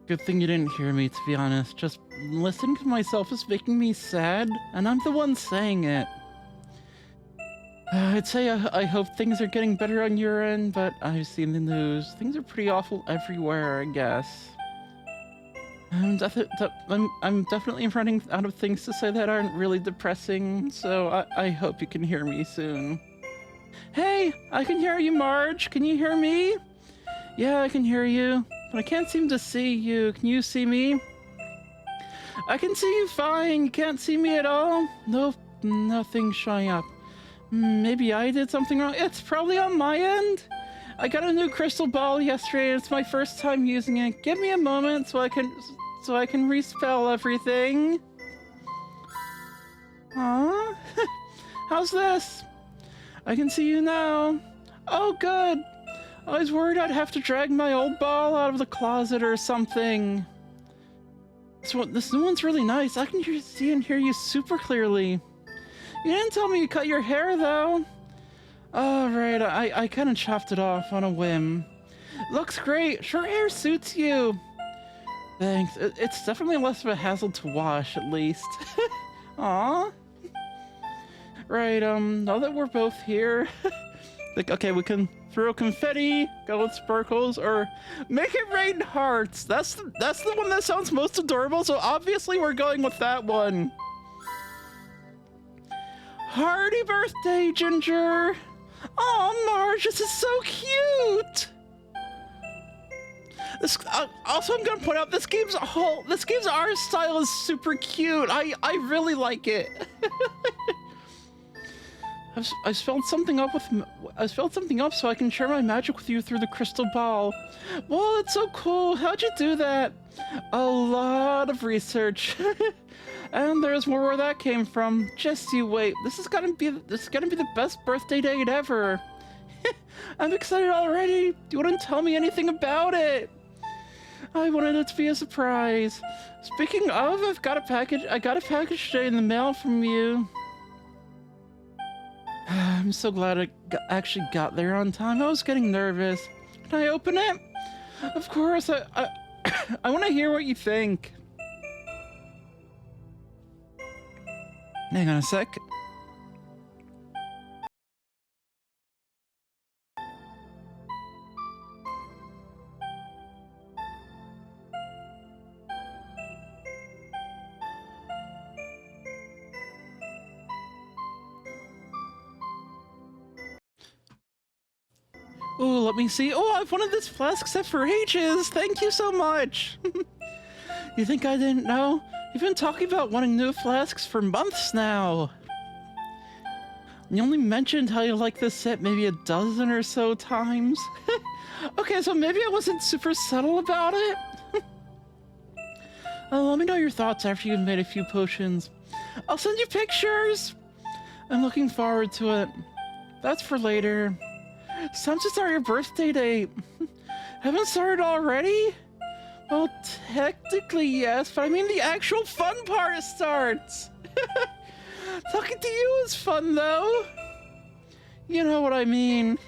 [SPEAKER 1] Good thing you didn't hear me, to be honest. Just listening to myself is making me sad, and I'm the one saying it. I'd say I hope things are getting better on your end, but I've seen the news. Things are pretty awful everywhere, I guess. I'm definitely running out of things to say that aren't really depressing, so I hope you can hear me soon. Hey, I can hear you, Marge. Can you hear me? Yeah, I can hear you, but I can't seem to see you. Can you see me? I can see you fine. You can't see me at all? Nope, nothing's showing up. Maybe I did something wrong. It's probably on my end. I got a new crystal ball yesterday, and it's my first time using it. Give me a moment so I can respell everything. Aww. How's this? I can see you now. Oh, good. I was worried I'd have to drag my old ball out of the closet or something. This new one's really nice. I can see and hear you super clearly. You didn't tell me you cut your hair, though. Oh, right. I kind of chopped it off on a whim. Looks great. Short hair suits you. Thanks. It's definitely less of a hassle to wash, at least. Aw. Right, now that we're both here, like, okay, we can throw confetti, go with sparkles, or make it rain hearts. That's the one that sounds most adorable, so obviously we're going with that one. Happy birthday, Ginger! Oh, Marge, this is so cute! This, also, I'm gonna point out this game's art style is super cute. I really like it. I spelled something up so I can share my magic with you through the crystal ball. Whoa, that's so cool. How'd you do that? A lot of research. And there's more where that came from. Just you wait. This is gonna be the best birthday date ever. I'm excited already. You wouldn't tell me anything about it. I wanted it to be a surprise. Speaking of, I got a package today in the mail from you. I'm so glad I actually got there on time. I was getting nervous. Can I open it? Of course. I want to hear what you think. Hang on a sec. Oh, let me see. Oh, I've wanted this flask set for ages. Thank you so much. You think I didn't know? You've been talking about wanting new flasks for months now. You only mentioned how you like this set maybe a dozen or so times. Okay, so maybe I wasn't super subtle about it. Let me know your thoughts after you've made a few potions. I'll send you pictures. I'm looking forward to it. That's for later. It's time to start your birthday date. Haven't started already? Well, technically yes, but I mean the actual fun part starts. Talking to you is fun though. You know what I mean.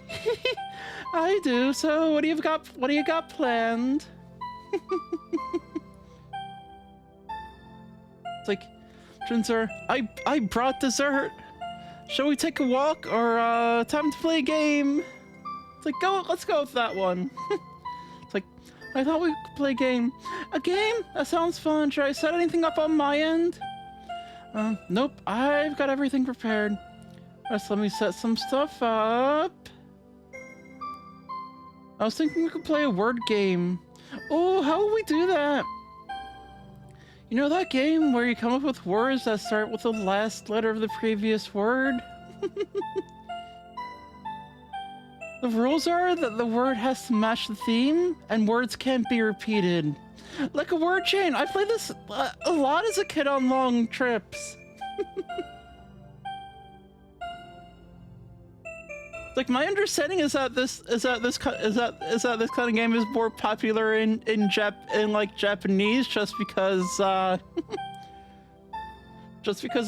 [SPEAKER 1] I do. So what do you got planned? It's like, Ginger, I brought dessert. Shall we take a walk or time to play a game? It's like, let's go with that one. It's like, I thought we could play a game. A game? That sounds fun. Should I set anything up on my end? Nope. I've got everything prepared. Just let me set some stuff up. I was thinking we could play a word game. Oh, how would we do that? You know that game where you come up with words that start with the last letter of the previous word? The rules are that the word has to match the theme, and words can't be repeated. Like a word chain. I played this a lot as a kid on long trips. Like my understanding is that this kind of game is more popular in like Japanese just because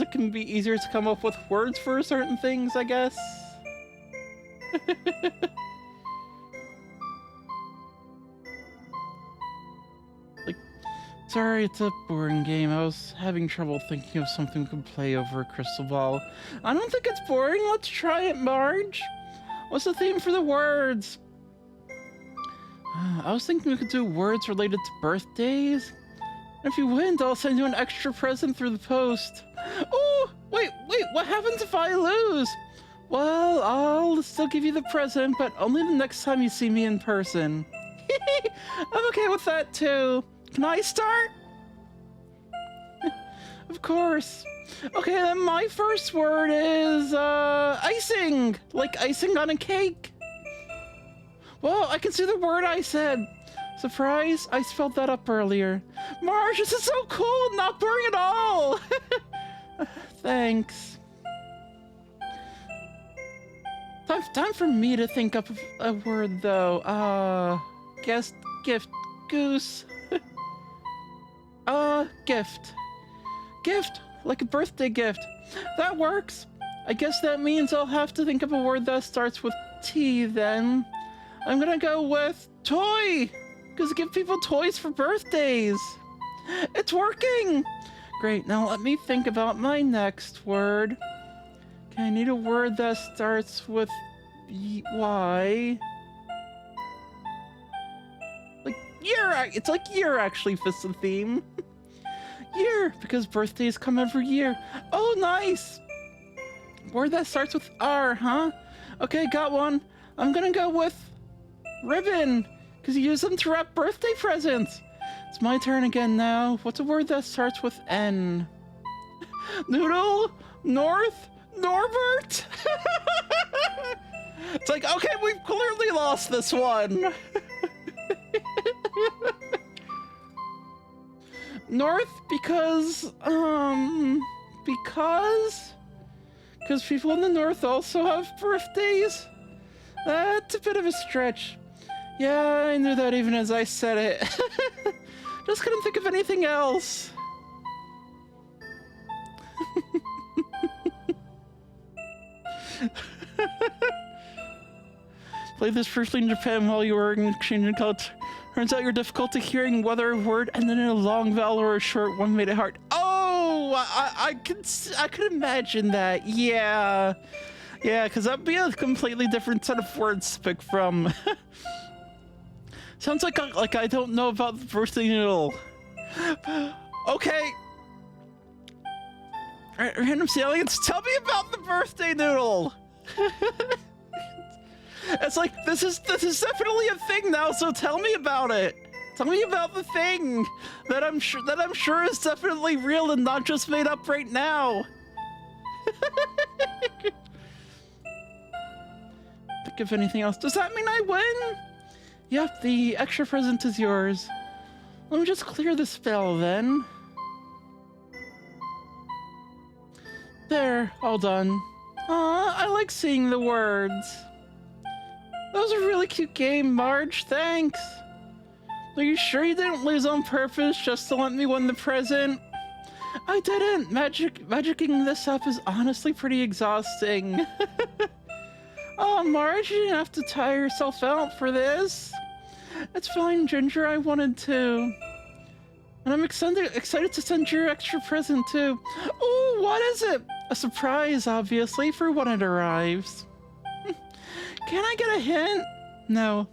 [SPEAKER 1] it can be easier to come up with words for certain things, I guess. Like, sorry, it's a boring game. I was having trouble thinking of something we could play over a crystal ball. I don't think it's boring. Let's try it, Marge. What's the theme for the words? I was thinking we could do words related to birthdays. If you win, I'll send you an extra present through the post. Oh, wait, what happens if I lose? Well, I'll still give you the present, but only the next time you see me in person. I'm okay with that too. Can I start? Of course. Okay, then my first word is, icing! Like icing on a cake. Well, I can see the word I said. Surprise, I spelled that up earlier. Marge, this is so cool, not boring at all! Thanks. Time for me to think up a word, though. Guest, gift, goose. Gift. Gift, like a birthday gift. That works. I guess that means I'll have to think of a word that starts with T then. I'm gonna go with toy, because give people toys for birthdays. It's working! Great, now let me think about my next word. Okay, I need a word that starts with Y. Like year, it's like year actually fits the theme. Year, because birthdays come every year. Oh, nice! Word that starts with R, huh? Okay, got one. I'm gonna go with ribbon, because you use them to wrap birthday presents. It's my turn again now. What's a word that starts with N? Noodle? North? Norbert? It's like, okay, we've clearly lost this one. North because people in the north also have birthdays? That's a bit of a stretch. Yeah, I knew that even as I said it. Just couldn't think of anything else. Played this briefly in Japan while you were exchanging culture. Turns out your difficulty hearing whether a word and then in a long vowel or a short one made it hard. Oh, I could imagine that. Yeah, because that'd be a completely different set of words to pick from. Sounds like I don't know about the birthday noodle. Okay. Random aliens, tell me about the birthday noodle. It's like this is definitely a thing now, so tell me about it. Tell me about the thing that I'm sure is definitely real and not just made up right now. Think of anything else. Does that mean I win? Yep, the extra present is yours. Let me just clear the spell then. There, all done. Aw, I like seeing the words. That was a really cute game, Marge, thanks. Are you sure you didn't lose on purpose just to let me win the present? I didn't. Magicking this up is honestly pretty exhausting. Oh, Marge, you didn't have to tire yourself out for this. It's fine, Ginger, I wanted to. And I'm excited to send your extra present, too. Ooh, what is it? A surprise, obviously, for when it arrives. Can I get a hint? No.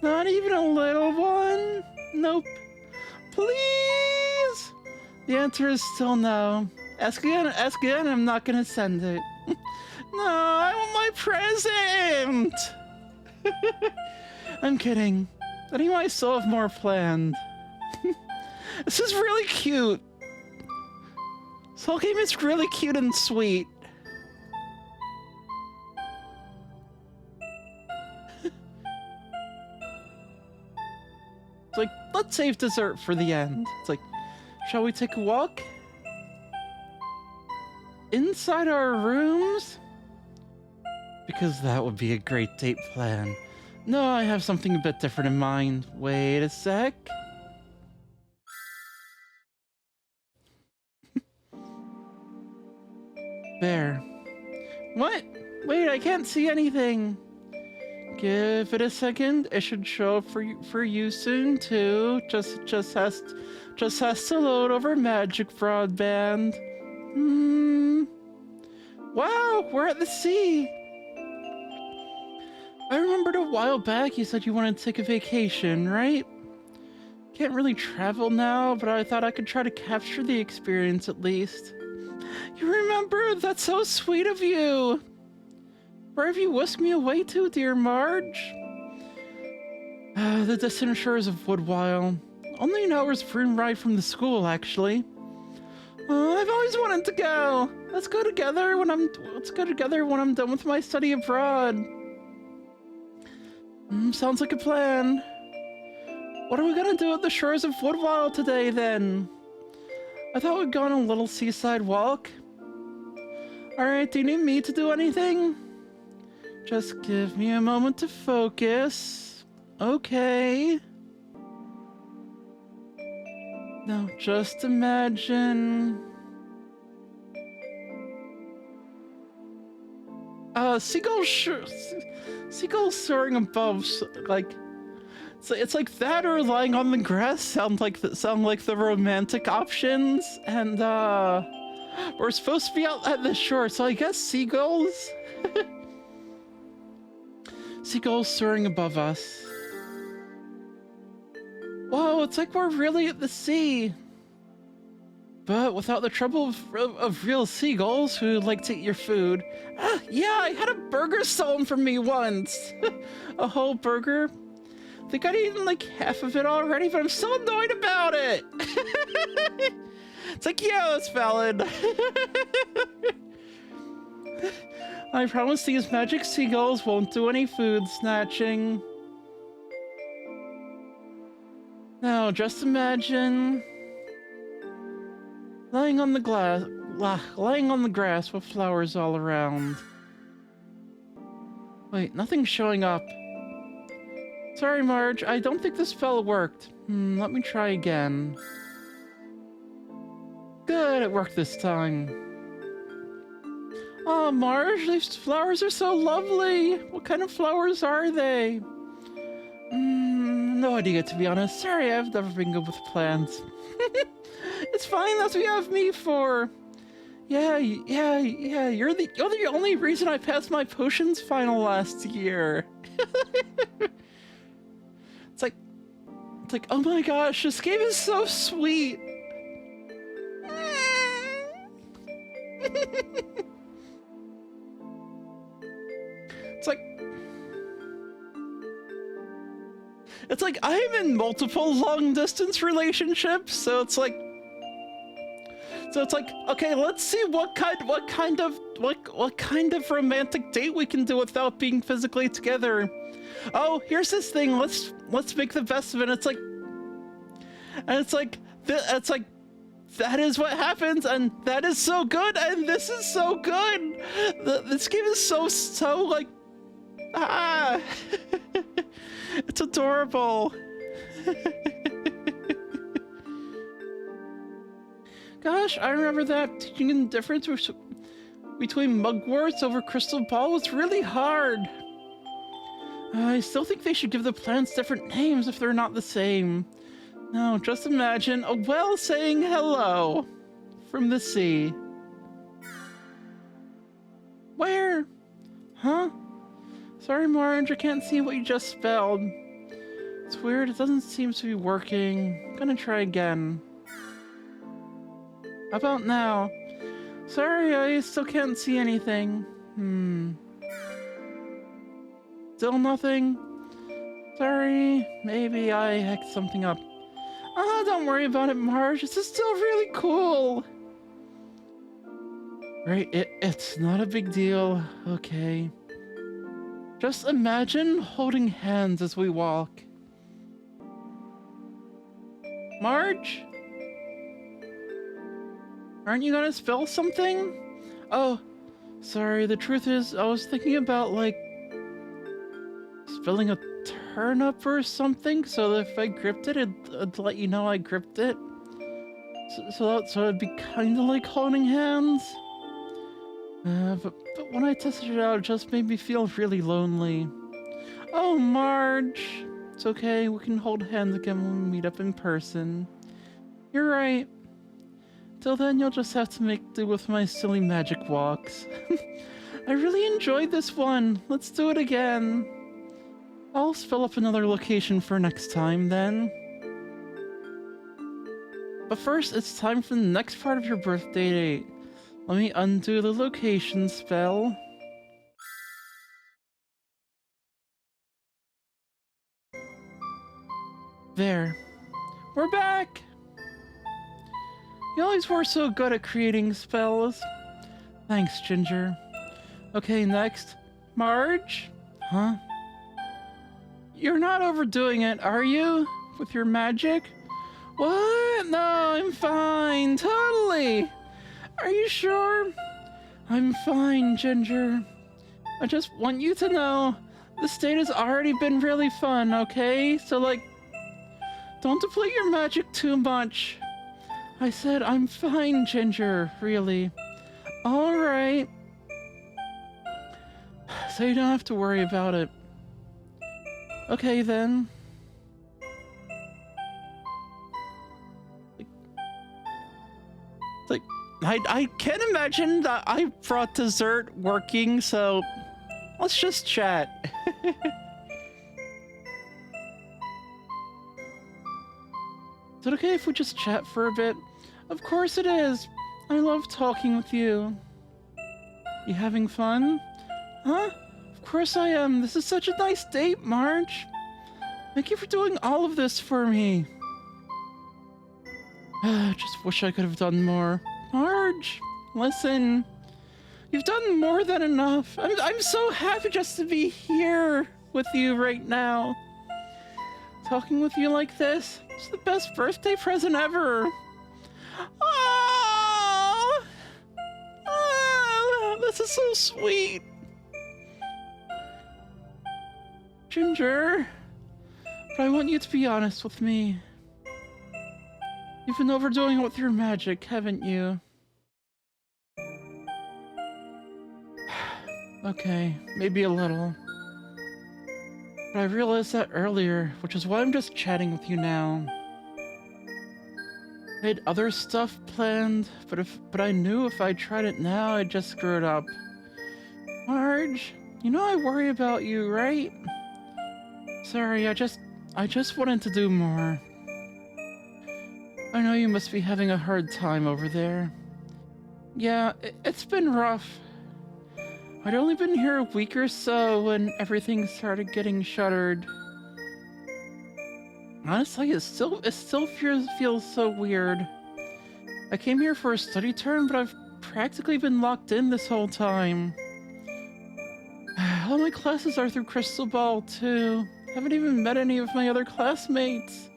[SPEAKER 1] Not even a little one? Nope. Please? The answer is still no. Ask again, I'm not gonna send it. No, I want my present! I'm kidding. Anyway, I still have more planned. This is really cute. This whole game is really cute and sweet. It's like, let's save dessert for the end. It's like, shall we take a walk? Inside our rooms? Because that would be a great date plan. No, I have something a bit different in mind. Wait a sec. There. What? Wait, I can't see anything. Give it a second. It should show up for you soon too. Just has to load over magic broadband. Wow, we're at the sea. I remembered a while back you said you wanted to take a vacation, right? Can't really travel now, but I thought I could try to capture the experience at least. You remember? That's so sweet of you. Where have you whisked me away to, dear Marge? The distant shores of Woodwile. Only an hour's free ride from the school, actually. I've always wanted to go. Let's go together when I'm done with my study abroad. Sounds like a plan. What are we gonna do at the shores of Woodwile today, then? I thought we'd go on a little seaside walk. Alright, do you need me to do anything? Just give me a moment to focus. Okay. Now just imagine... seagulls soaring above, like... It's like that or lying on the grass sound like the romantic options, and we're supposed to be out at the shore, so I guess seagulls? Seagulls soaring above us. Whoa, it's like we're really at the sea. But without the trouble of real seagulls who like to eat your food. Ah, yeah, I had a burger stolen from me once. A whole burger. I think I'd eaten like half of it already, but I'm still annoyed about it. It's like, yeah, that's valid. I promise these magic seagulls won't do any food snatching. Now, just imagine lying on the grass with flowers all around. Wait, nothing's showing up. Sorry, Marge, I don't think this spell worked. Let me try again. Good, it worked this time. Oh, Marge, these flowers are so lovely. What kind of flowers are they? No idea, to be honest. Sorry, I've never been good with plants. It's fine, that's what you have me for. Yeah, you're the only reason I passed my potions final last year. It's like, oh my gosh, this game is so sweet. It's like I'm in multiple long distance relationships, so it's like, okay, let's see what kind of romantic date we can do without being physically together. Oh, here's this thing. Let's make the best of it. It's like that is what happens, and that is so good, and this is so good. This game is so like it's adorable. Gosh, I remember that teaching the difference between mugworts over crystal ball was really hard. I still think they should give the plants different names if they're not the same. Now, just imagine a whale saying hello from the sea. Where? Huh? Sorry, Marge, I can't see what you just spelled. It's weird, it doesn't seem to be working. I'm gonna try again. How about now? Sorry, I still can't see anything. Still nothing? Sorry, maybe I hacked something up. Ah, don't worry about it, Marge. This is still really cool. Right, it's not a big deal. Okay. Just imagine holding hands as we walk. Marge? Aren't you gonna spill something? Oh, sorry, the truth is, I was thinking about, like, spilling a turnip or something, so that if I gripped it, it'd let you know I gripped it. So it'd be kinda like holding hands. But when I tested it out, it just made me feel really lonely. Oh, Marge! It's okay, we can hold hands again when we meet up in person. You're right. Till then, you'll just have to make do with my silly magic walks. I really enjoyed this one. Let's do it again. I'll fill up another location for next time, then. But first, it's time for the next part of your birthday date. Let me undo the location spell. There. We're back! You always were so good at creating spells. Thanks, Ginger. Okay, next. Marge? Huh? You're not overdoing it, are you? With your magic? What? No, I'm fine. Totally! Are you sure? I'm fine, Ginger. I just want you to know, this date has already been really fun, okay? So, like, don't deplete your magic too much. I said I'm fine, Ginger, really. All right. So you don't have to worry about it. Okay, then. Like, I can't imagine that I brought dessert working, so let's just chat. Is it okay if we just chat for a bit? Of course it is. I love talking with you. You having fun? Huh? Of course I am. This is such a nice date, Marge. Thank you for doing all of this for me. Just wish I could have done more. Marge, listen. You've done more than enough. I'm so happy just to be here with you right now. Talking with you like this, it's the best birthday present ever. Oh, this is so sweet. Ginger, but I want you to be honest with me. You've been overdoing it with your magic, haven't you? Okay, maybe a little. But I realized that earlier, which is why I'm just chatting with you now. I had other stuff planned, but I knew if I tried it now, I'd just screw it up. Marge, you know I worry about you, right? Sorry, I just wanted to do more. I know you must be having a hard time over there. Yeah, it's been rough. I'd only been here a week or so when everything started getting shuttered. Honestly, it still feels so weird. I came here for a study term, but I've practically been locked in this whole time. All my classes are through Crystal Ball, too. Haven't even met any of my other classmates.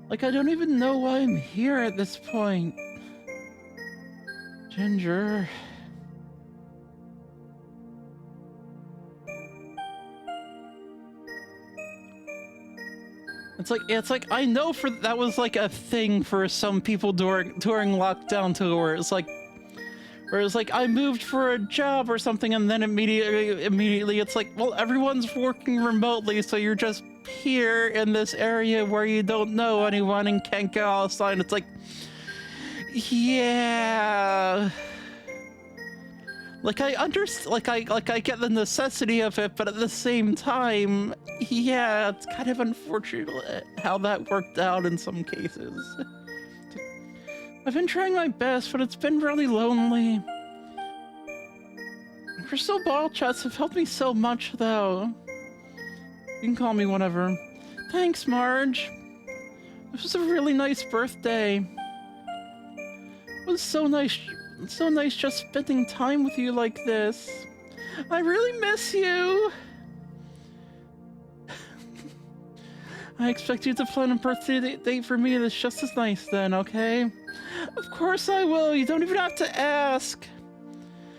[SPEAKER 1] Like, I don't even know why I'm here at this point. Ginger... It's like I know that was like a thing for some people during lockdown too, where it's like I moved for a job or something, and then immediately it's like, well, everyone's working remotely, so you're just here in this area where you don't know anyone and can't go outside. It's like, yeah. Like I understand, like I get the necessity of it, but at the same time, yeah, it's kind of unfortunate how that worked out in some cases. I've been trying my best, but it's been really lonely. Crystal Ball chats have helped me so much, though. You can call me whatever. Thanks, Marge. This was a really nice birthday. It was so nice. It's so nice just spending time with you like this. I really miss you. I expect you to plan a birthday date for me that's just as nice then, okay? Of course I will. You don't even have to ask.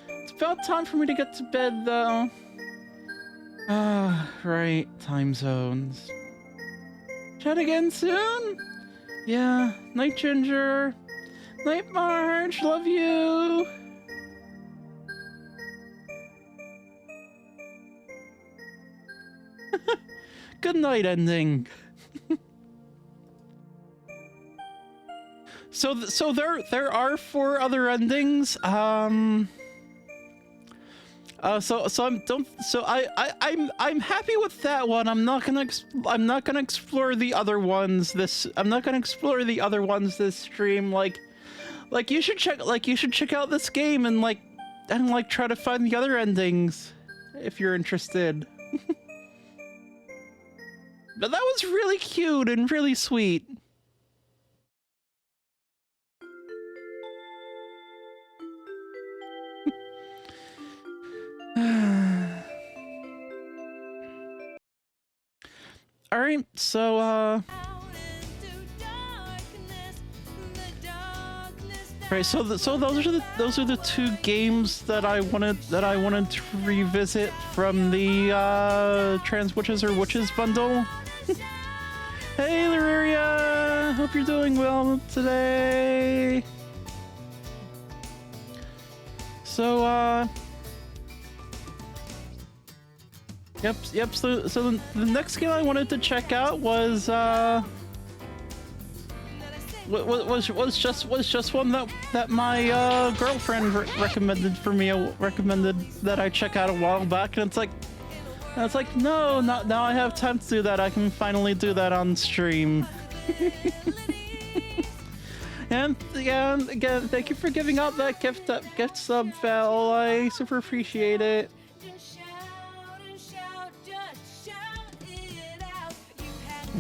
[SPEAKER 1] It's about time for me to get to bed, though. Ah, right. Time zones. Chat again soon? Yeah. Night, Ginger. Night, Marge. Love you. Good night ending. So there are 4 other endings. I'm happy with that one. I'm not gonna explore the other ones this stream. Like you should check out this game and try to find the other endings if you're interested. But that was really cute and really sweet. All right, so right, so those are the 2 games that I wanted to revisit from the Trans Witches or Witches bundle. Hey, Lyria! hope you're doing well today. So, Yep, so the next game I wanted to check out was just one that my girlfriend recommended for me, recommended that I check out a while back, and it's like no, not now. I have time to do that. I can finally do that on stream. And yeah, again, thank you for giving out that gift sub, Val. I super appreciate it.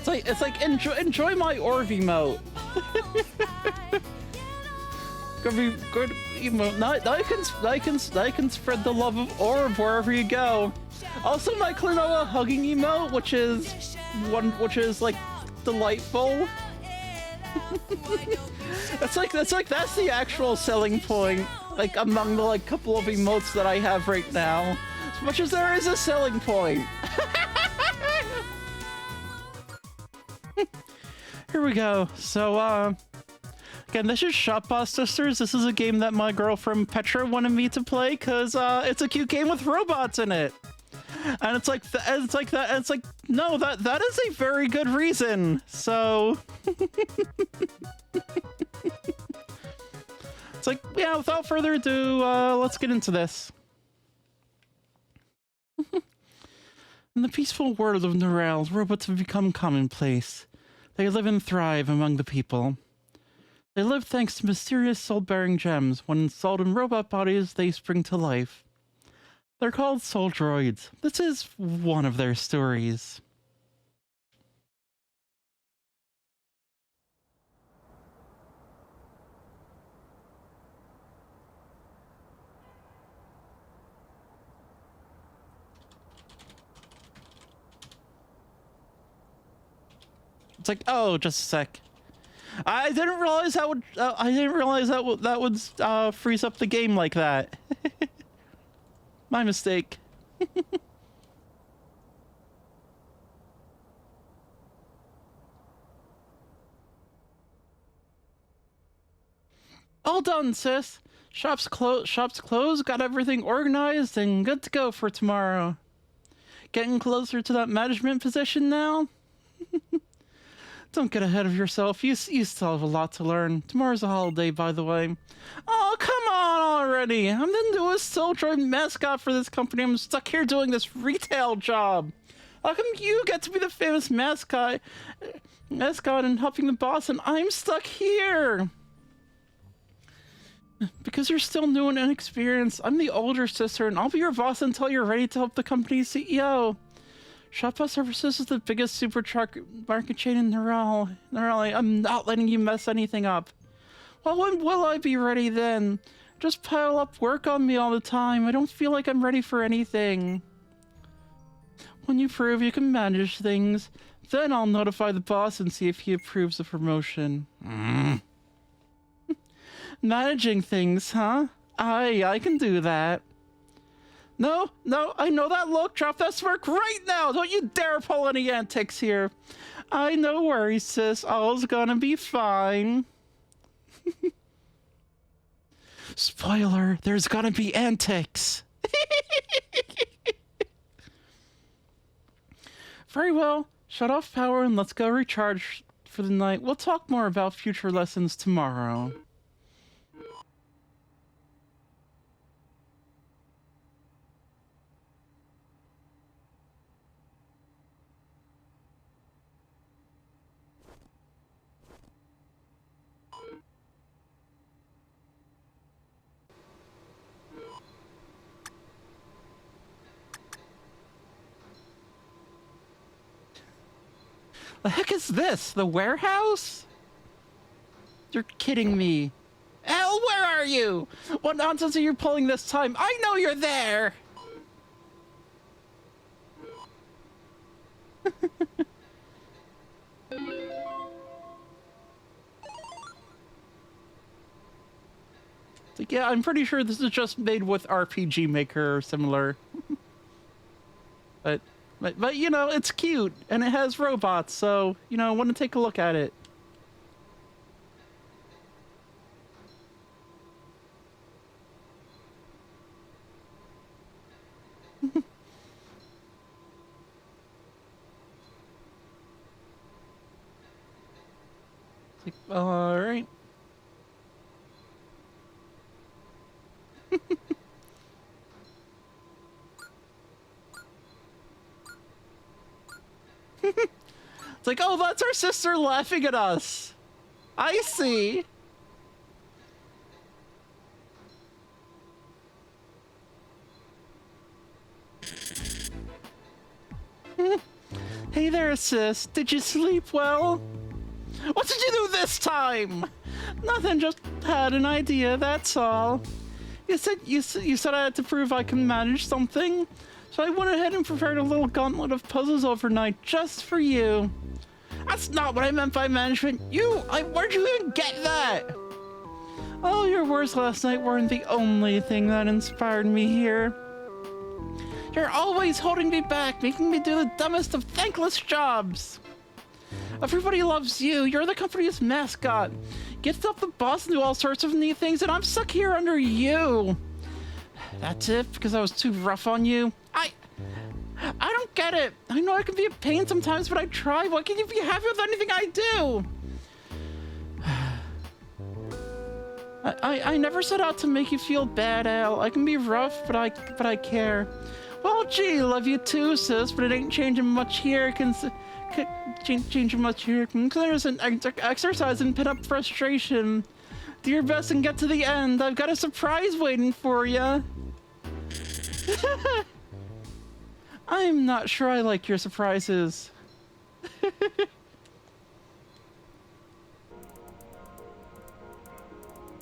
[SPEAKER 1] It's like enjoy my orb emote. Good emote. Now I can spread the love of orb wherever you go. Also, my Klonoa hugging emote, which is like delightful. That's the actual selling point, like among the like couple of emotes that I have right now. As much as there is a selling point. Here we go. So again, this is Shopbot Sisters. This is a game that my girlfriend Petra wanted me to play because it's a cute game with robots in it. And it's like no, that is a very good reason. So it's like, yeah, without further ado, let's get into this. In the peaceful world of Norel, robots have become commonplace. They live and thrive among the people. They live thanks to mysterious soul-bearing gems. When installed in robot bodies, they spring to life. They're called soul droids. This is one of their stories. It's like, oh, just a sec. I didn't realize that would. I didn't realize that would freeze up the game like that. My mistake. All done, sis. Shop's closed. Got everything organized and good to go for tomorrow. Getting closer to that management position now. Don't get ahead of yourself. You still have a lot to learn. Tomorrow's a holiday, by the way. Oh, come on already. I'm the newest Soul Droid mascot for this company. I'm stuck here doing this retail job. How come you get to be the famous mascot and helping the boss, and I'm stuck here? Because you're still new and inexperienced. I'm the older sister, and I'll be your boss until you're ready to help the company's CEO. Shopbot Services is the biggest supermarket chain in Norel. I'm not letting you mess anything up. Well, when will I be ready then? Just pile up work on me all the time. I don't feel like I'm ready for anything. When you prove you can manage things, then I'll notify the boss and see if he approves the promotion. Managing things, huh? I can do that. No, I know that look. Drop that smirk right now. Don't you dare pull any antics here. No worries, sis. All's gonna be fine. Spoiler, there's gonna be antics. Very well. Shut off power and let's go recharge for the night. We'll talk more about future lessons tomorrow. The heck is this? The warehouse? You're kidding me. Elle, where are you? What nonsense are you pulling this time? I know you're there! Like, yeah, I'm pretty sure this is just made with RPG Maker or similar. But you know, it's cute and it has robots, so you know, I want to take a look at it. All right. It's like, oh, that's our sister laughing at us. I see. Hey there, sis. Did you sleep well? What did you do this time? Nothing, just had an idea, that's all. You said I had to prove I can manage something, so I went ahead and prepared a little gauntlet of puzzles overnight just for you. That's not what I meant by management. Where'd you even get that? Oh, your words last night weren't the only thing that inspired me here. You're always holding me back, making me do the dumbest of thankless jobs. Everybody loves you. You're the company's mascot. Get up the boss and do all sorts of neat things, and I'm stuck here under you. That's it? Because I was too rough on you? I don't get it. I know I can be a pain sometimes, but I try. Why can't you be happy with anything I do? I never set out to make you feel bad, Al. I can be rough, but I care. Well, gee, love you too, sis, but it ain't changing much here. Changing much here. There's an exercise in pent-up frustration. Do your best and get to the end. I've got a surprise waiting for you. I'm not sure I like your surprises.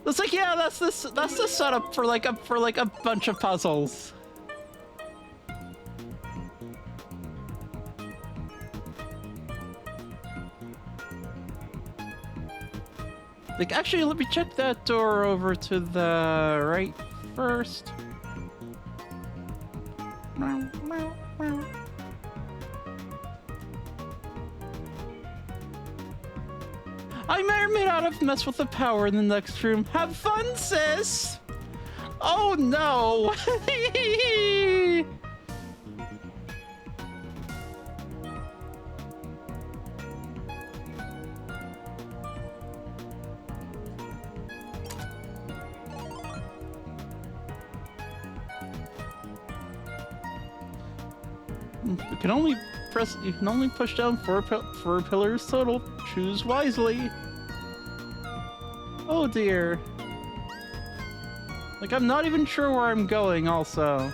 [SPEAKER 1] It's like, yeah, that's the setup for like a bunch of puzzles. Like, actually, let me check that door over to the right first. I may or may not have messed with the power in the next room. Have fun, sis! Oh no! You can only push down four pillars total. Choose wisely. Oh dear. Like, I'm not even sure where I'm going also.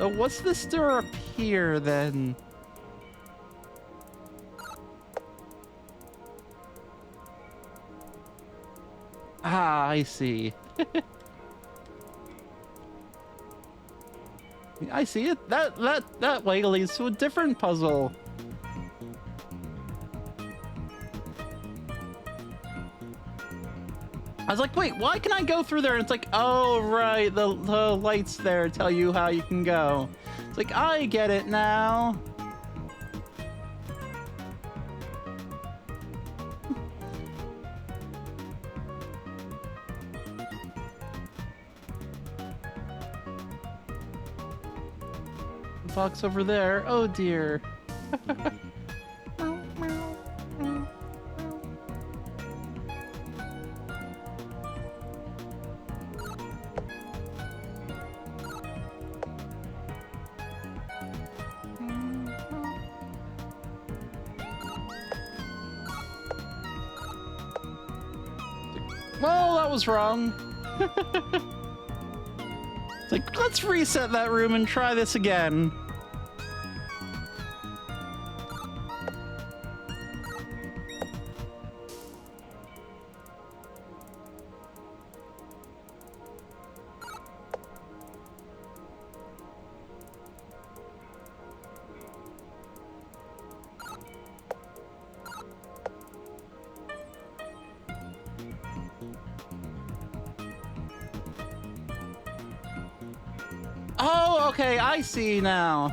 [SPEAKER 1] Oh, what's this door up here then? Ah, I see. I see it. That way leads to a different puzzle. I was like, wait, why can I go through there? And it's like, oh, right, the lights there tell you how you can go. It's like, I get it now. Box over there. Oh dear. Well, that was wrong. It's like, let's reset that room and try this again. Oh, okay, I see now.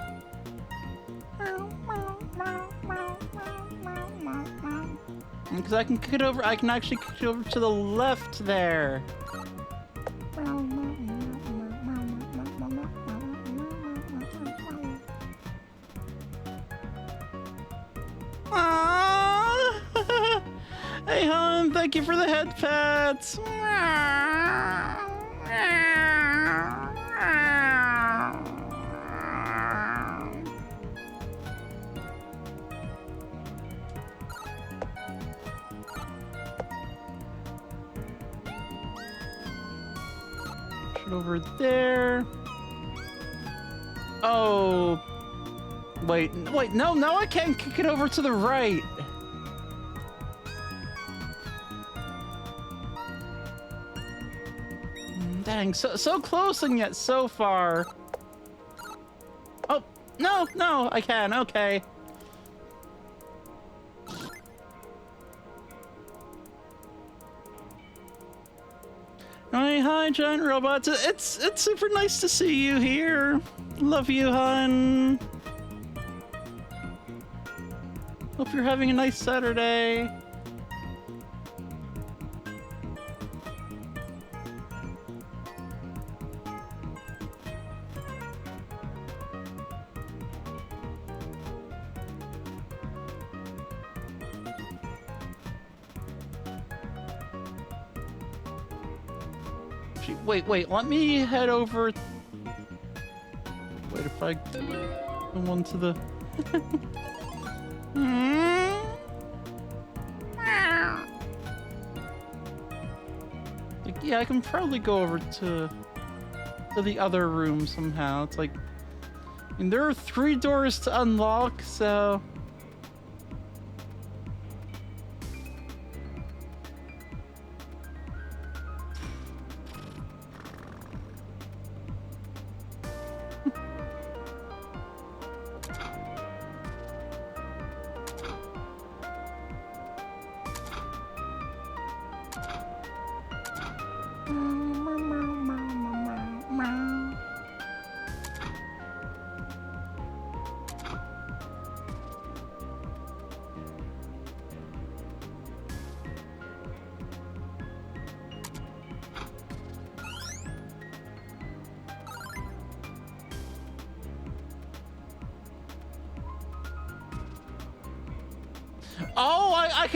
[SPEAKER 1] Because I can kick it over, I can actually kick it over to the left there. Aww. Hey, hon, thank you for the head pats. Over there. Oh, wait, no, I can't kick it over to the right. Dang, so close and yet so far. Oh, no, I can, okay. Hi, giant robots. It's super nice to see you here. Love you, hun. Hope you're having a nice Saturday. Wait, let me head over. Wait, if I go one to the... Like, yeah, I can probably go over to the other room somehow. It's like, I mean, there are 3 doors to unlock, so... Oh, I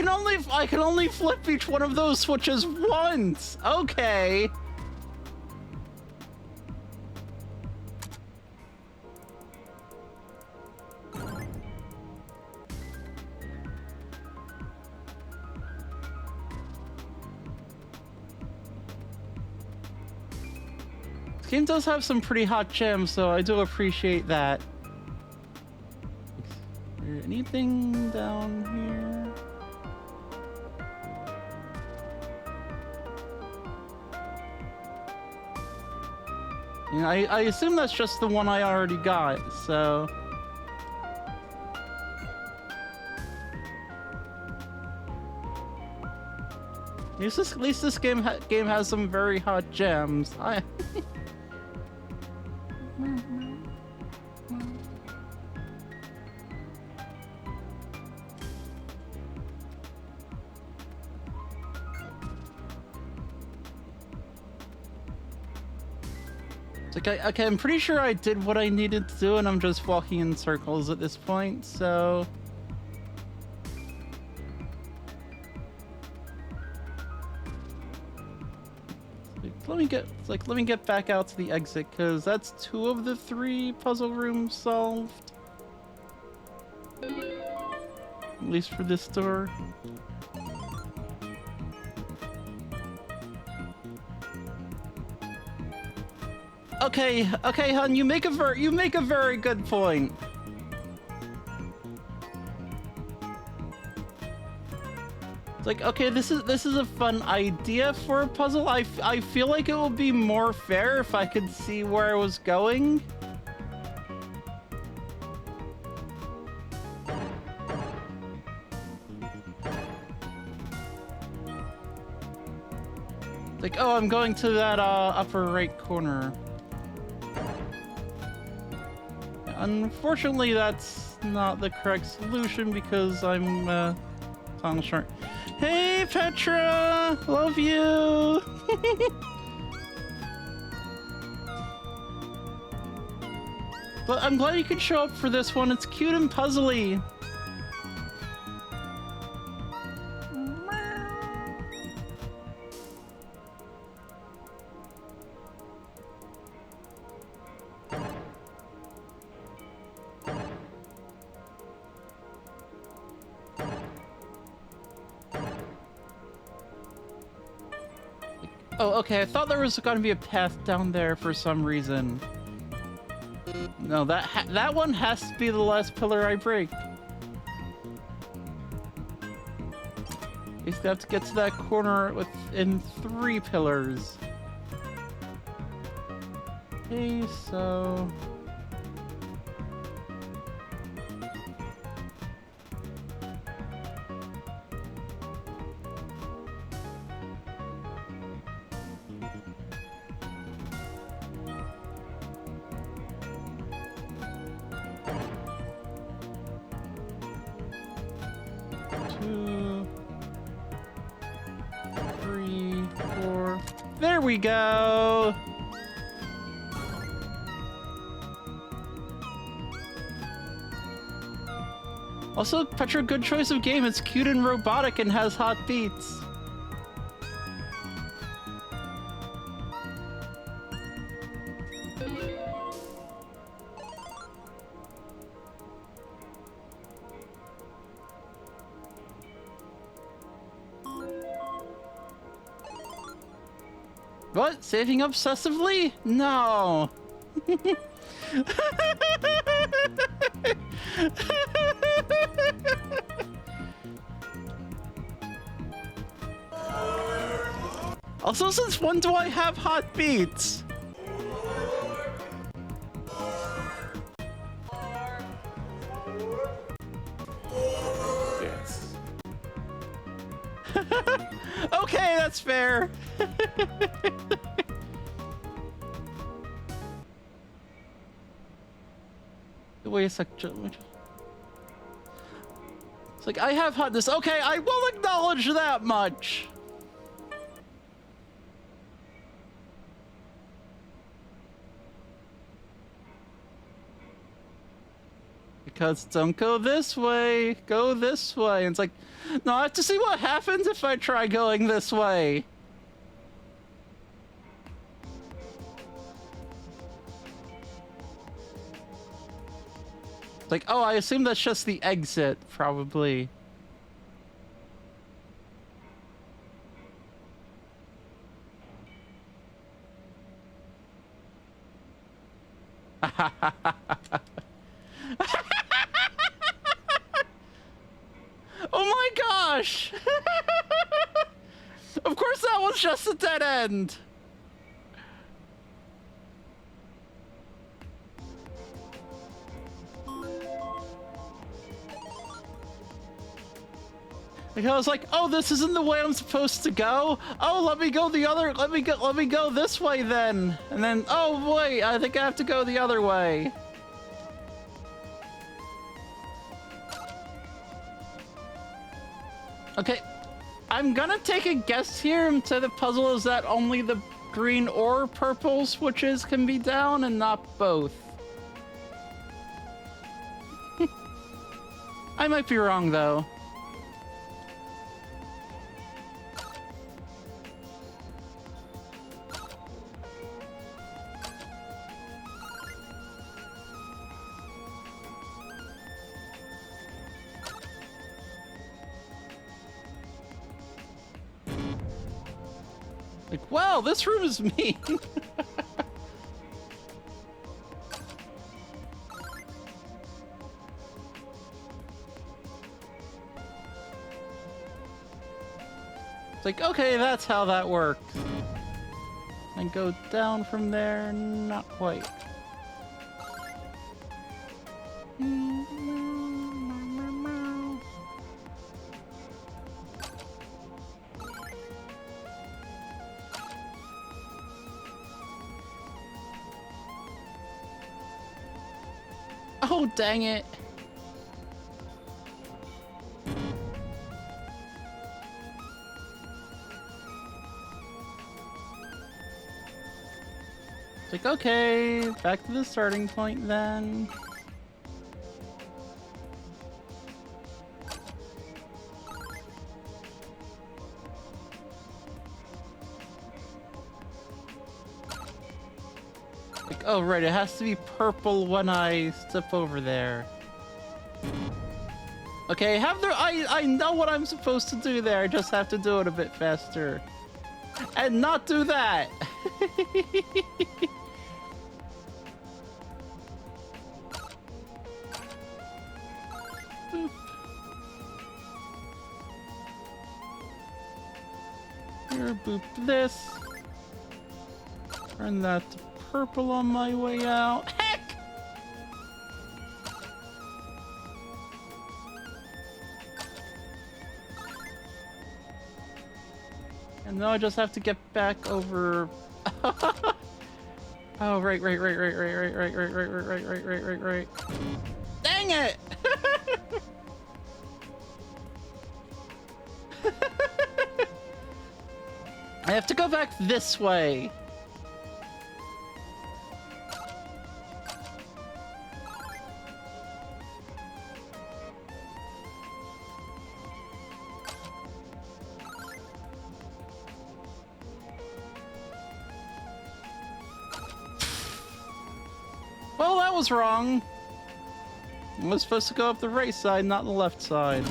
[SPEAKER 1] can only flip each one of those switches once. Okay. This game does have some pretty hot gems, so I do appreciate that. Is there anything down here? You know, I assume that's just the one I already got, so... At least this game has some very hot gems. Okay, I'm pretty sure I did what I needed to do, and I'm just walking in circles at this point, so... Let me get back out to the exit, because that's 2 of the 3 puzzle rooms solved. At least for this door. Okay, hun, you make a very good point. It's like, okay, this is a fun idea for a puzzle. I feel like it would be more fair if I could see where I was going. It's like, oh, I'm going to that upper right corner. Unfortunately, that's not the correct solution because I'm tongue short. Hey, Petra! Love you! But I'm glad you could show up for this one. It's cute and puzzly. Oh, okay, I thought there was gonna be a path down there for some reason. No, that one has to be the last pillar I break. You still have to get to that corner within 3 pillars. Okay, so... There we go! Also, Petra, good choice of game. It's cute and robotic and has hot beats. What? Saving obsessively? No. Also, since when do I have hot beats?
[SPEAKER 2] Yes.
[SPEAKER 1] Okay, that's fair. Wait a sec. It's like, I have hotness. Okay, I will acknowledge that much. Because don't go this way, go this way. And it's like, no, I have to see what happens if I try going this way. It's like, oh, I assume that's just the exit, probably. Oh my gosh! Of course that was just a dead end! Like, I was like, oh, this isn't the way I'm supposed to go? Oh, let me go the other, let me go this way then. And then, oh wait, I think I have to go the other way. Okay, I'm gonna take a guess here and say the puzzle is that only the green or purple switches can be down and not both. I might be wrong though. Like, wow, this room is mean. It's like, okay, that's how that works. And go down from there, not quite. Oh, dang it. It's like, okay, back to the starting point then. Like, oh right, it has to be purple when I step over there. Okay, I know what I'm supposed to do there, I just have to do it a bit faster. and not do that. Boop. Here, boop this. Turn that to purple on my way out. Heck! And now I just have to get back over. Oh, right. Dang it! I have to go back this way. Well, that was wrong. I was supposed to go up the right side, not the left side.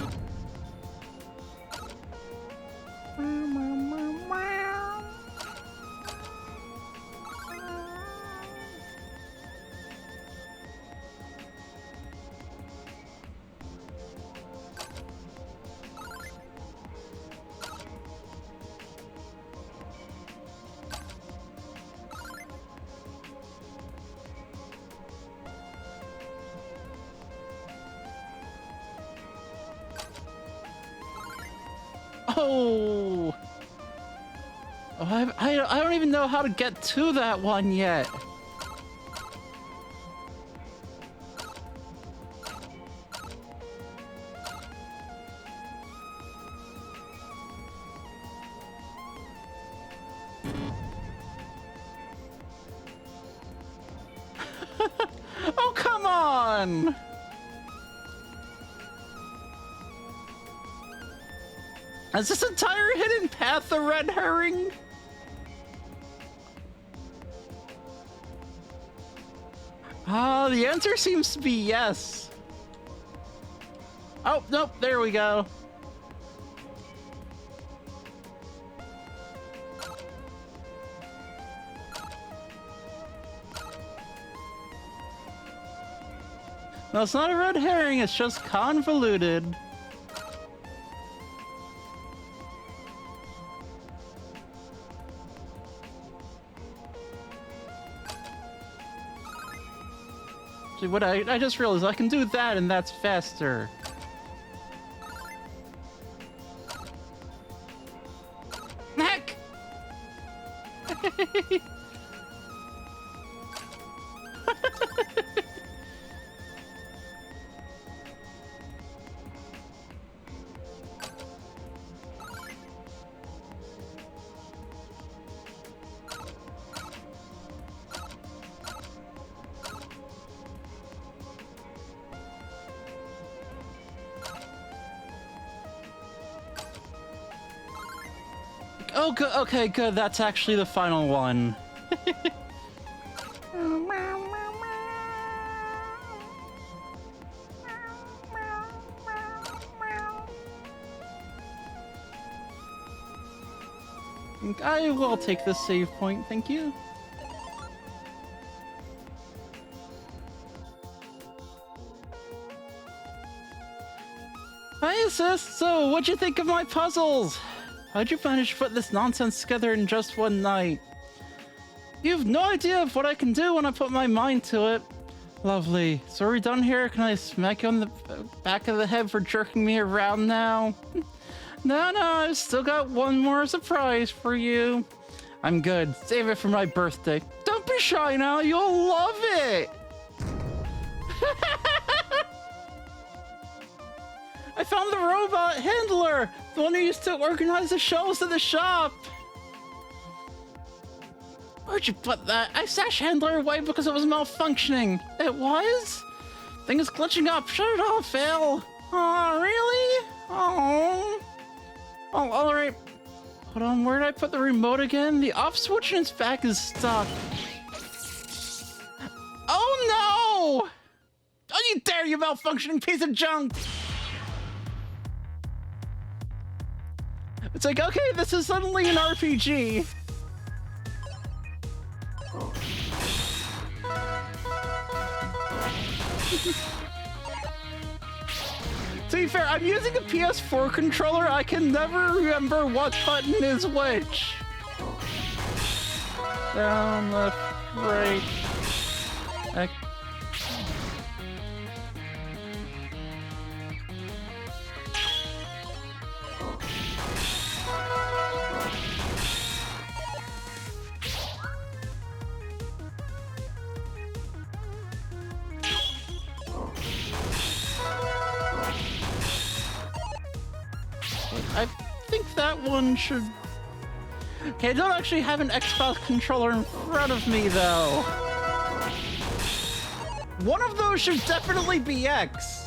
[SPEAKER 1] Oh! I don't even know how to get to that one yet. Oh, come on! Is this entire hidden path a red herring? Ah, the answer seems to be yes. Oh, nope, there we go. No, it's not a red herring, it's just convoluted. What I just realized I can do that and that's faster. Heck! Oh, good. Okay, good. That's actually the final one. I will take this save point, thank you. Hi, sis. So, what'd you think of my puzzles? How'd you manage to put this nonsense together in just one night? You have no idea of what I can do when I put my mind to it. Lovely. So are we done here? Can I smack you on the back of the head for jerking me around now? No, I've still got one more surprise for you. I'm good. Save it for my birthday. Don't be shy now. You'll love it. I found the robot handler, the one who used to organize the shelves at the shop. Where'd you put that? I stashed handler away because it was malfunctioning. It was? Thing is glitching up. Shut it off, Phil. Oh, really? Oh, all right. Hold on, where did I put the remote again? The off switch in its back is stuck. Oh no! Don't you dare, you malfunctioning piece of junk! It's like, okay, this is suddenly an RPG. To be fair, I'm using a PS4 controller. I can never remember what button is which. Down, left, right. I think that one should... Okay, I don't actually have an Xbox controller in front of me, though. One of those should definitely be X.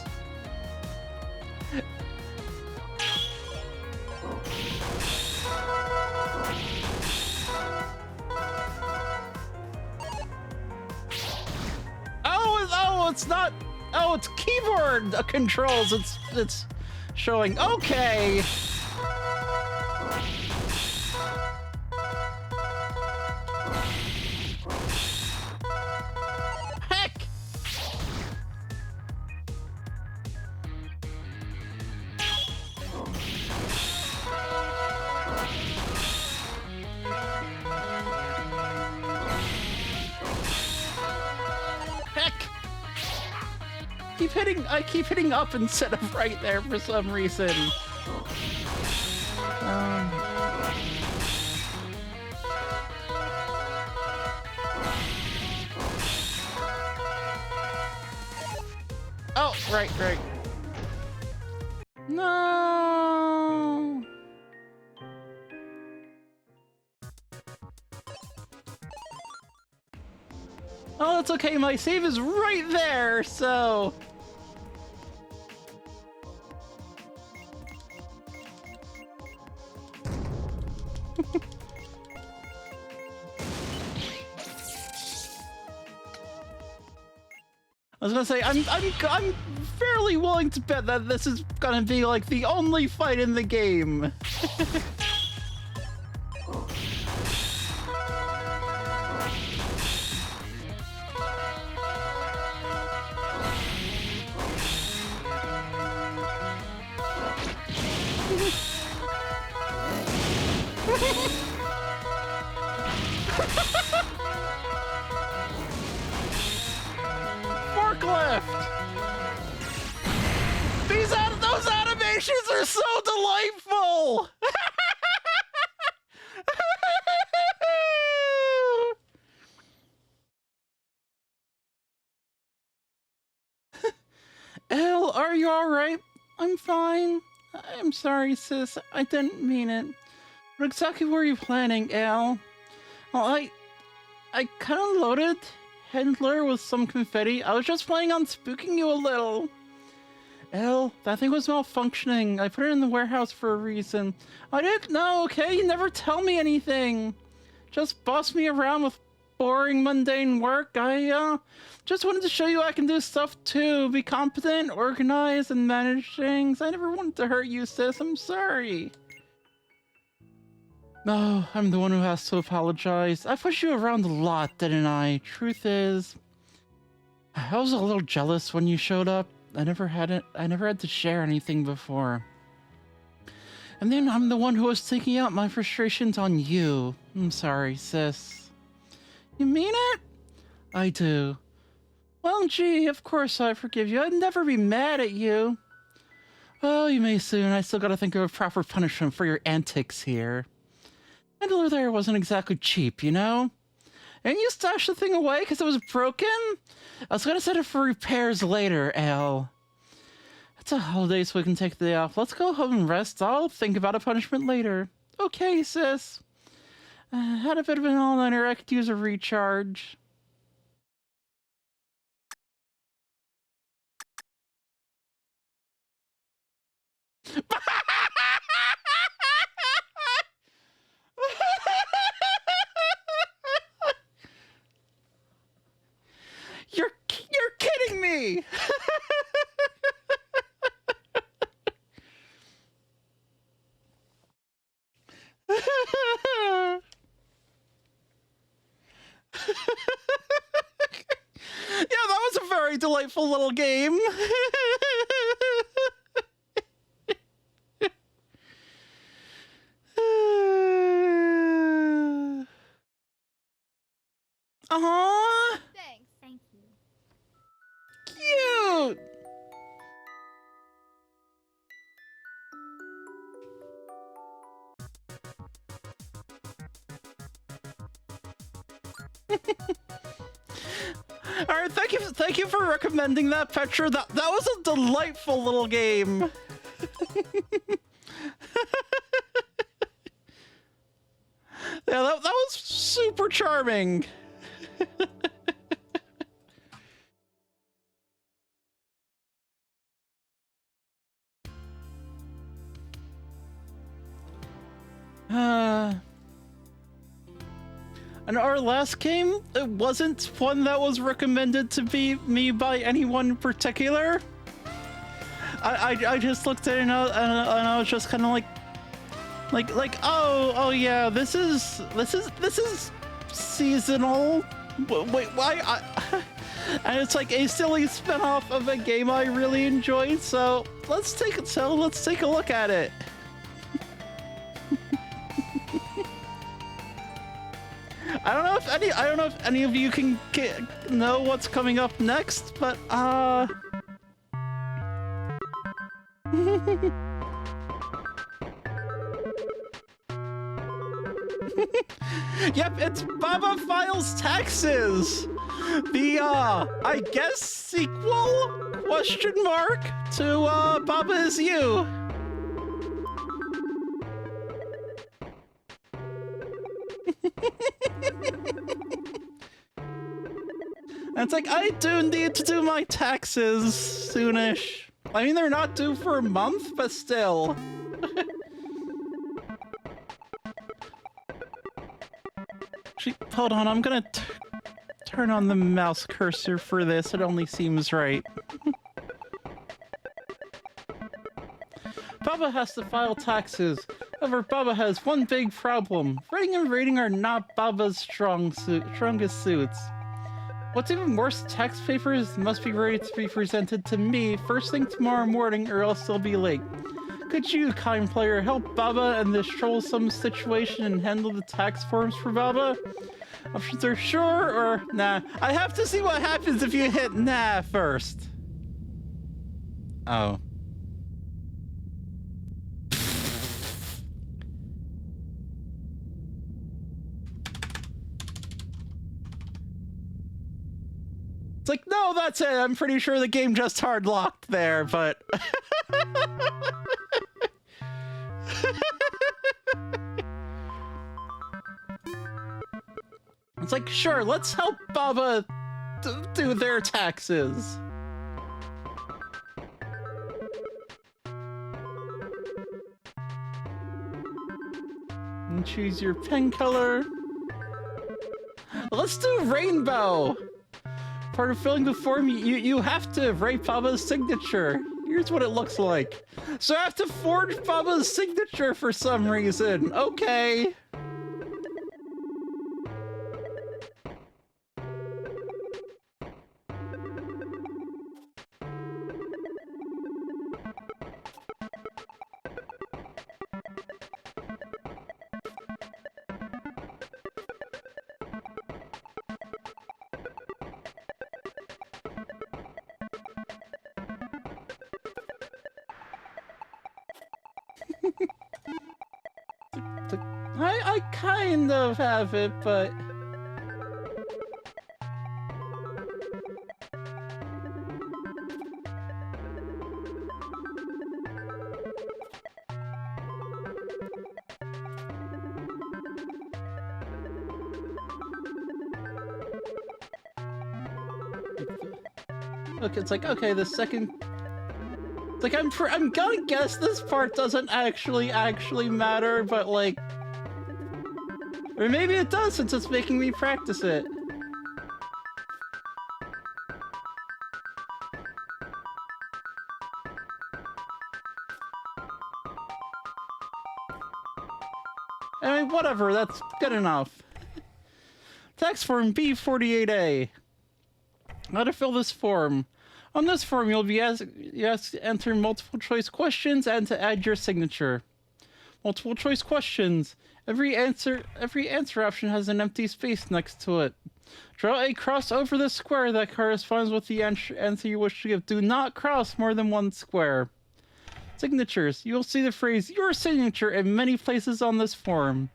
[SPEAKER 1] Oh, it's not... Oh, it's keyboard controls. It's showing. Okay. Heck. I keep hitting up instead of right there for some reason. Oh, right. No. Oh, that's okay. My save is right there, so... I was gonna say, I'm fairly willing to bet that this is gonna be like the only fight in the game. Those animations are so delightful! Elle, are you alright? I'm fine. I'm sorry, sis. I didn't mean it. But exactly where are you planning, Elle? Well, I kind of loaded Handler with some confetti. I was just planning on spooking you a little. Elle, that thing was malfunctioning. I put it in the warehouse for a reason. I didn't know, okay? You never tell me anything. Just boss me around with boring, mundane work. I, just wanted to show you I can do stuff too. Be competent, organized, and manage things. I never wanted to hurt you, sis. I'm sorry. No, I'm the one who has to apologize. I pushed you around a lot, didn't I? Truth is, I was a little jealous when you showed up. I never had to share anything before. And then I'm the one who was taking out my frustrations on you. I'm sorry, sis. You mean it? I do. Well, gee, of course I forgive you. I'd never be mad at you. Well, you may soon. I still gotta think of a proper punishment for your antics here. Handler there wasn't exactly cheap, you know? And you stashed the thing away because it was broken? I was gonna set it for repairs later, Elle. It's a holiday, so we can take the day off. Let's go home and rest. I'll think about a punishment later. Okay, sis. Had a bit of an all-nighter. I could use a recharge. You're kidding me! very delightful little game. Aww.
[SPEAKER 2] Thanks. Thank you.
[SPEAKER 1] Cute. All right, thank you for recommending that, Petra. That was a delightful little game. Yeah, that was super charming. And our last game, it wasn't one that was recommended to me by anyone in particular. I just looked at it and I was just kind of like oh yeah, this is seasonal. Wait, why? And it's like a silly spin-off of a game I really enjoyed. So let's take a look at it. I don't know if any of you can know what's coming up next, but yep, it's Baba Files Taxes, the I guess sequel question mark to Baba Is You. And it's like, I do need to do my taxes soonish. I mean, they're not due for a month, but still. Actually, hold on, I'm gonna turn on the mouse cursor for this. It only seems right. Baba has to file taxes. However, Baba has one big problem. Writing and reading are not Baba's strongest suits. What's even worse, tax papers must be ready to be presented to me first thing tomorrow morning or else they'll be late. Could you, kind player, help Baba in this troublesome situation and handle the tax forms for Baba? Options are sure or nah. I have to see what happens if you hit nah first. Oh. It's like, no, that's it. I'm pretty sure the game just hard locked there, but... It's like, sure, let's help Baba do their taxes. And choose your pen color. Let's do rainbow. Part of filling the form, you have to write Baba's signature. Here's what it looks like. So I have to forge Baba's signature for some reason. Okay. I kind of have it, but... Look, it's like, okay, the second... It's like, I'm gonna guess this part doesn't actually matter, but like... Or maybe it does since it's making me practice it. I mean, whatever, that's good enough. Tax form B48A. How to fill this form. On this form, you'll be asked to enter multiple choice questions and to add your signature. Multiple choice questions. Every answer option has an empty space next to it. Draw a cross over the square that corresponds with the answer you wish to give. Do not cross more than one square. Signatures. You'll see the phrase, your signature, in many places on this form.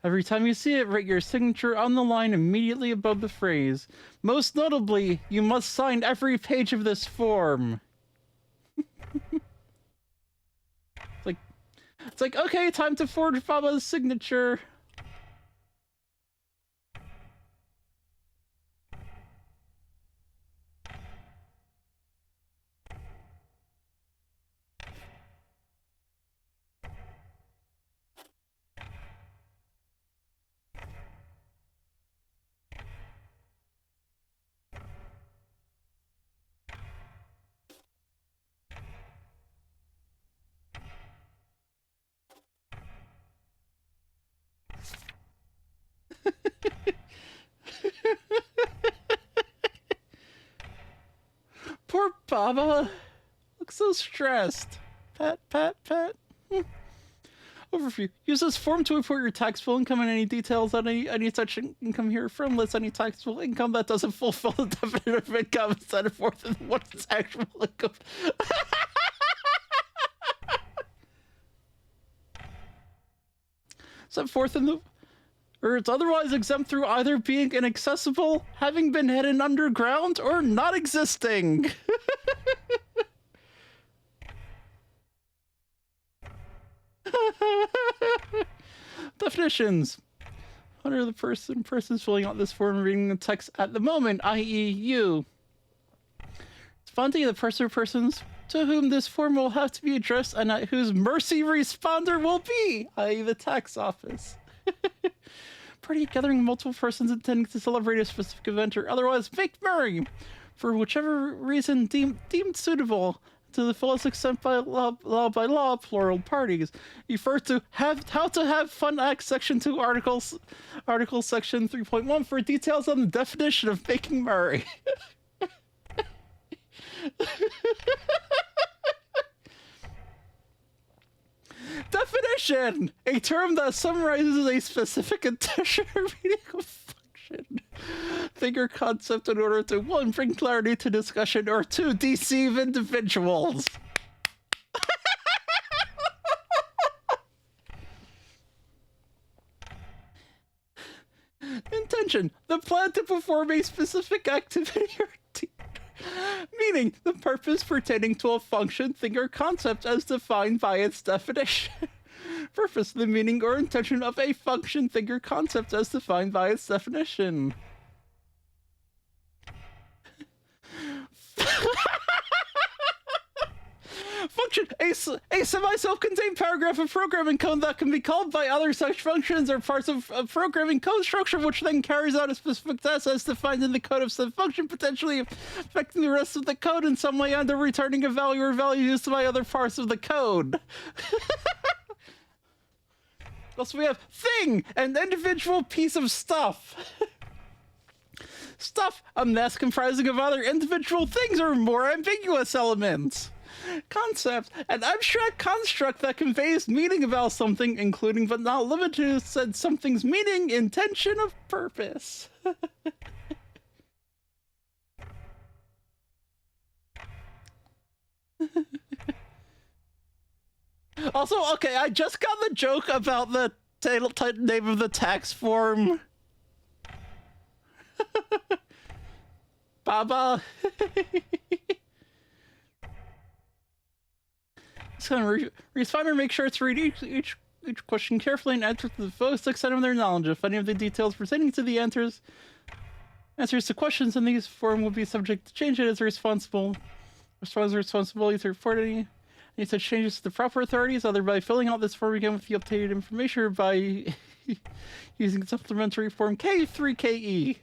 [SPEAKER 1] Every time you see it, write your signature on the line immediately above the phrase. Most notably, you must sign every page of this form. It's like, okay, time to forge Baba's signature. Poor Baba. Looks so stressed. Pat, pat, pat. Overview. Use this form to report your taxable income and any details on any such income here from. List any taxable income that doesn't fulfill the definition of income instead of forth than what is actual income. Set forth in the... or it's otherwise exempt through either being inaccessible, having been hidden underground, or not existing. Definitions. Under the persons filling out this form and reading the text at the moment, i.e. you. Responding to the person or persons to whom this form will have to be addressed and at whose mercy responder will be, i.e. the tax office. Party gathering multiple persons intending to celebrate a specific event or otherwise make merry for whichever reason deemed suitable to the fullest extent by law, plural parties. Refer to how to have fun act section 2 article section 3.1 for details on the definition of making merry. Definition! A term that summarizes a specific intention or meaning of function, thing, or concept in order to 1. Bring clarity to discussion, or 2. Deceive individuals. Intention. The plan to perform a specific activity or meaning the purpose pertaining to a function, thing, or concept as defined by its definition. Purpose, the meaning or intention of a function, thing, or concept as defined by its definition. Function, a semi-self-contained paragraph of programming code that can be called by other such functions or parts of a programming code structure, which then carries out a specific task as defined in the code of said function, potentially affecting the rest of the code in some way and returning a value or value used by other parts of the code. Also, we have thing, an individual piece of stuff. Stuff, a mass comprising of other individual things or more ambiguous elements. Concept, an abstract construct that conveys meaning about something, including but not limited to said something's meaning, intention, of purpose. Also, okay, I just got the joke about the name of the tax form. Baba. So responder make sure to read each question carefully and answer to the fullest extent of their knowledge. If any of the details pertaining to the answers to questions in these form will be subject to change, it is responsible. Responders' responsibility to report any such changes to the proper authorities, either by filling out this form again with the updated information or by using supplementary form K3KE.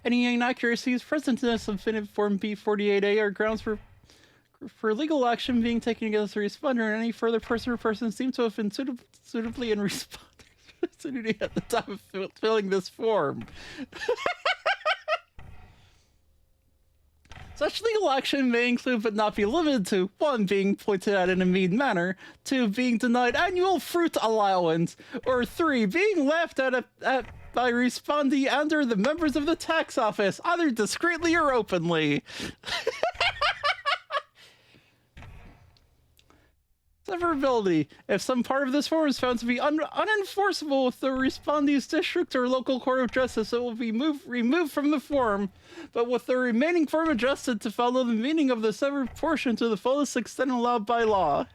[SPEAKER 1] Any inaccuracies present in a submitted form B48A are grounds for legal action being taken against the responder, and any further person or persons deemed to have been suitably in responder's vicinity at the time of filling this form. Such legal action may include but not be limited to 1. Being pointed at in a mean manner, 2. Being denied annual fruit allowance, or 3. Being laughed at by respondee and or the members of the tax office, either discreetly or openly. Severability. If some part of this form is found to be unenforceable with the respondee's district or local court of justice, it will be removed from the form, but with the remaining form adjusted to follow the meaning of the severed portion to the fullest extent allowed by law.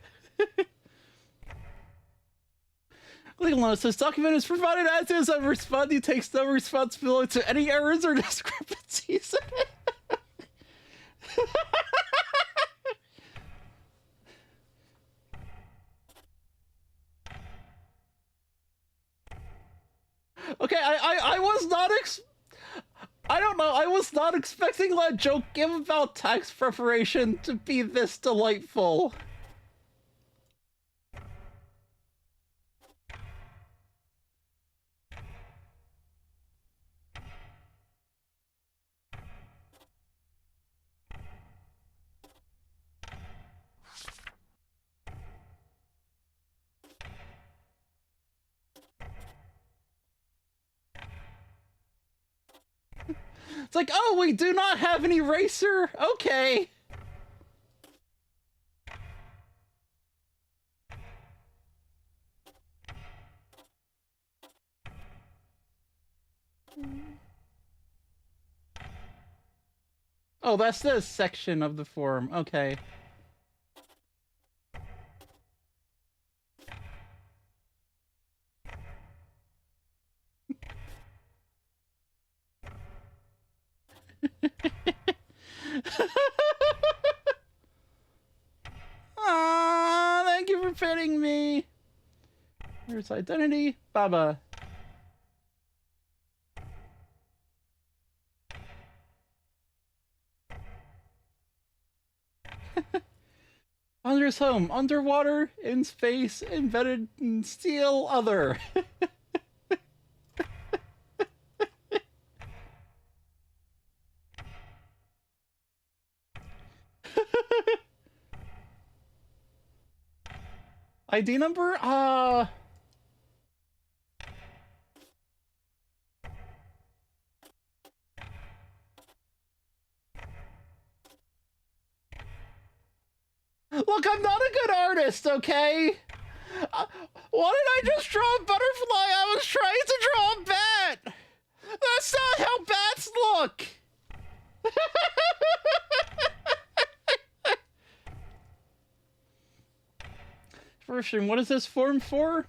[SPEAKER 1] Legal notice. This document is provided as is, and respondee takes no responsibility to any errors or discrepancies. Okay, I was not I don't know, I was not expecting that joke game about tax preparation to be this delightful. It's like, oh, we do not have an eraser? Okay. Oh, that's this section of the form. Okay. Aw, thank you for petting me. Here's identity. Baba. Andre's home. Underwater, in space, embedded in steel, other. ID number? Look, I'm not a good artist, okay? Why did I just draw a butterfly? I was trying to draw a bat! That's not how bats look! Version, what is this form for?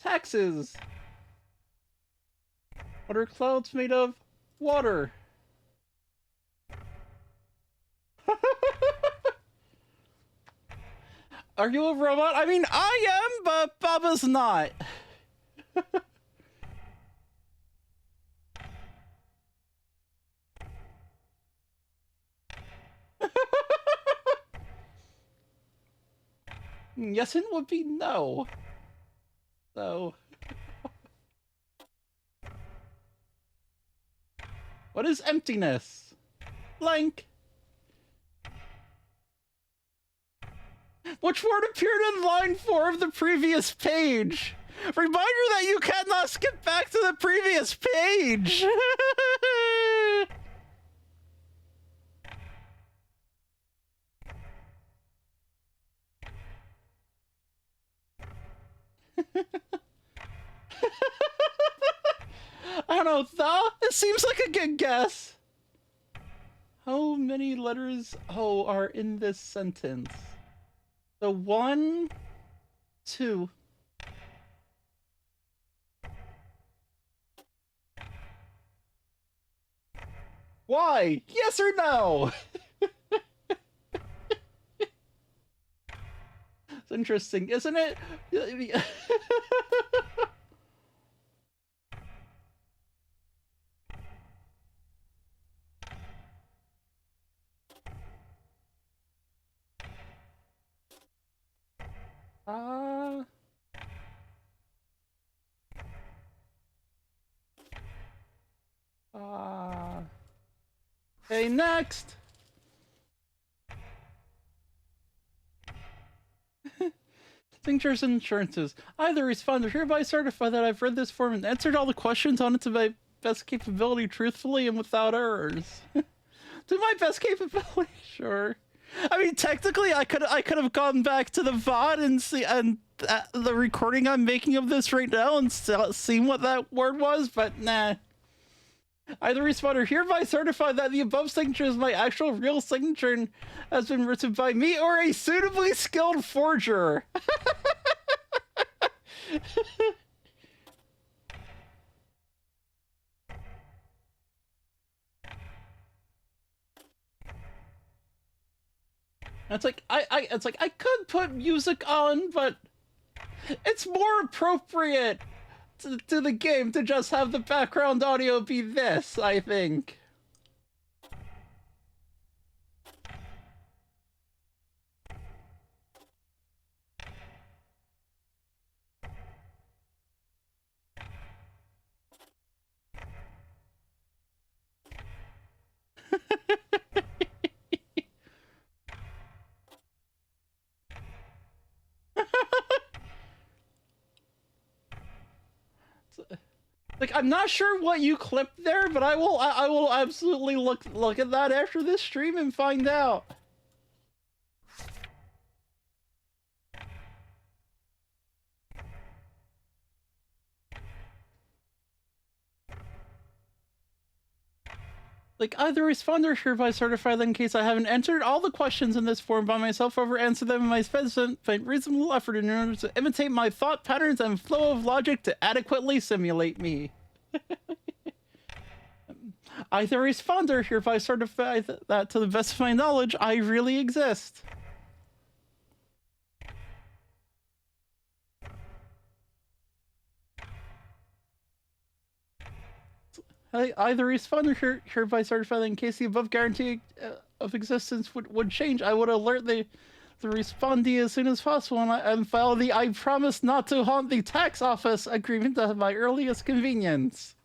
[SPEAKER 1] Taxes. What are clouds made of? Water. Are you a robot? I mean, I am, but Baba's not. Yes, it would be no. So. What is emptiness? Blank. Which word appeared in line 4 of the previous page? Reminder that you cannot skip back to the previous page! I don't know, it seems like a good guess. How many letters, are in this sentence? So 1, 2. Why? Yes or no? It's interesting, isn't it? Okay, next. Signatures and insurances. I, the responder, hereby certify that I've read this form and answered all the questions on it to my best capability, truthfully and without errors. To my best capability, sure. I mean, technically, I could have gone back to the VOD and see the recording I'm making of this right now and seen what that word was, but nah. I, the responder, hereby certify that the above signature is my actual real signature and has been written by me or a suitably skilled forger. It's like I could put music on, but it's more appropriate to the game to just have the background audio be this, I think. Like, I'm not sure what you clipped there, but I will absolutely look at that after this stream and find out. Like, I, the responder, hereby certify that in case I haven't answered all the questions in this form by myself, over answer them in my reasonable effort in order to imitate my thought patterns and flow of logic to adequately simulate me. I, the responder, hereby certify that to the best of my knowledge, I really exist. I, the responder, hereby certify that in case the above guarantee of existence would change, I would alert the respondee as soon as possible and file the I promise not to haunt the tax office agreement at my earliest convenience.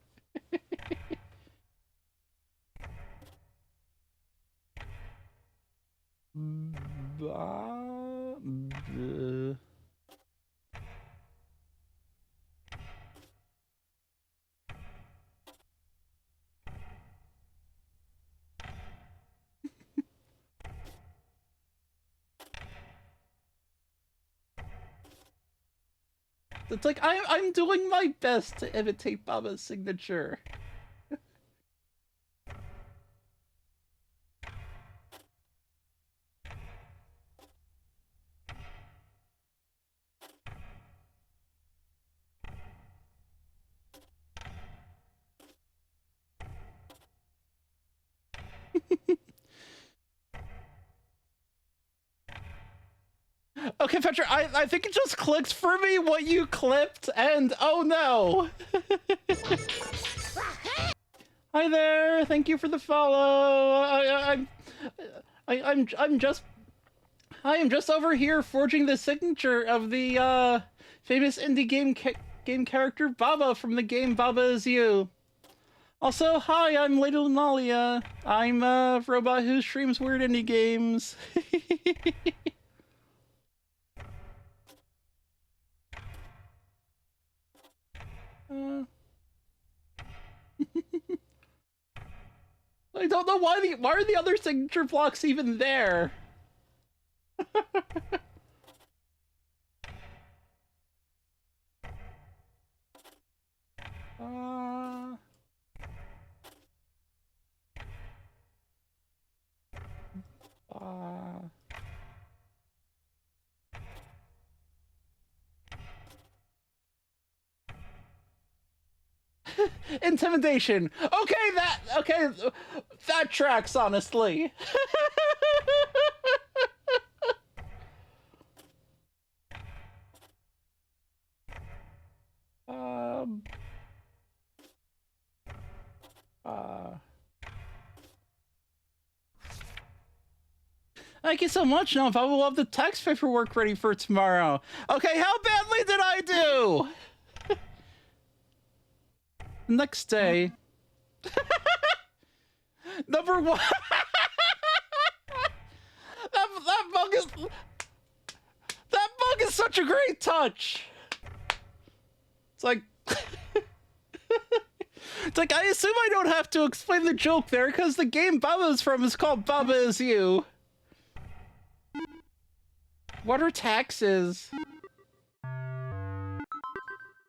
[SPEAKER 1] It's like, I'm doing my best to imitate Baba's signature. Okay, Petra, I think it just clicked for me what you clipped, and oh no! Hi there, thank you for the follow. I am just over here forging the signature of the famous indie game character Baba from the game Baba Is You. Also, hi, I'm Lady Lunalia. I'm a robot who streams weird indie games. I don't know why are the other signature blocks even there? Intimidation. Okay, that tracks, honestly. Thank you so much. Now, if I will have the tax paperwork ready for tomorrow. Okay, how badly did I do? Next day. Number one. that bug is such such a great touch. It's like, it's like, I assume I don't have to explain the joke there, because the game Baba's from is called Baba Is You. What are taxes?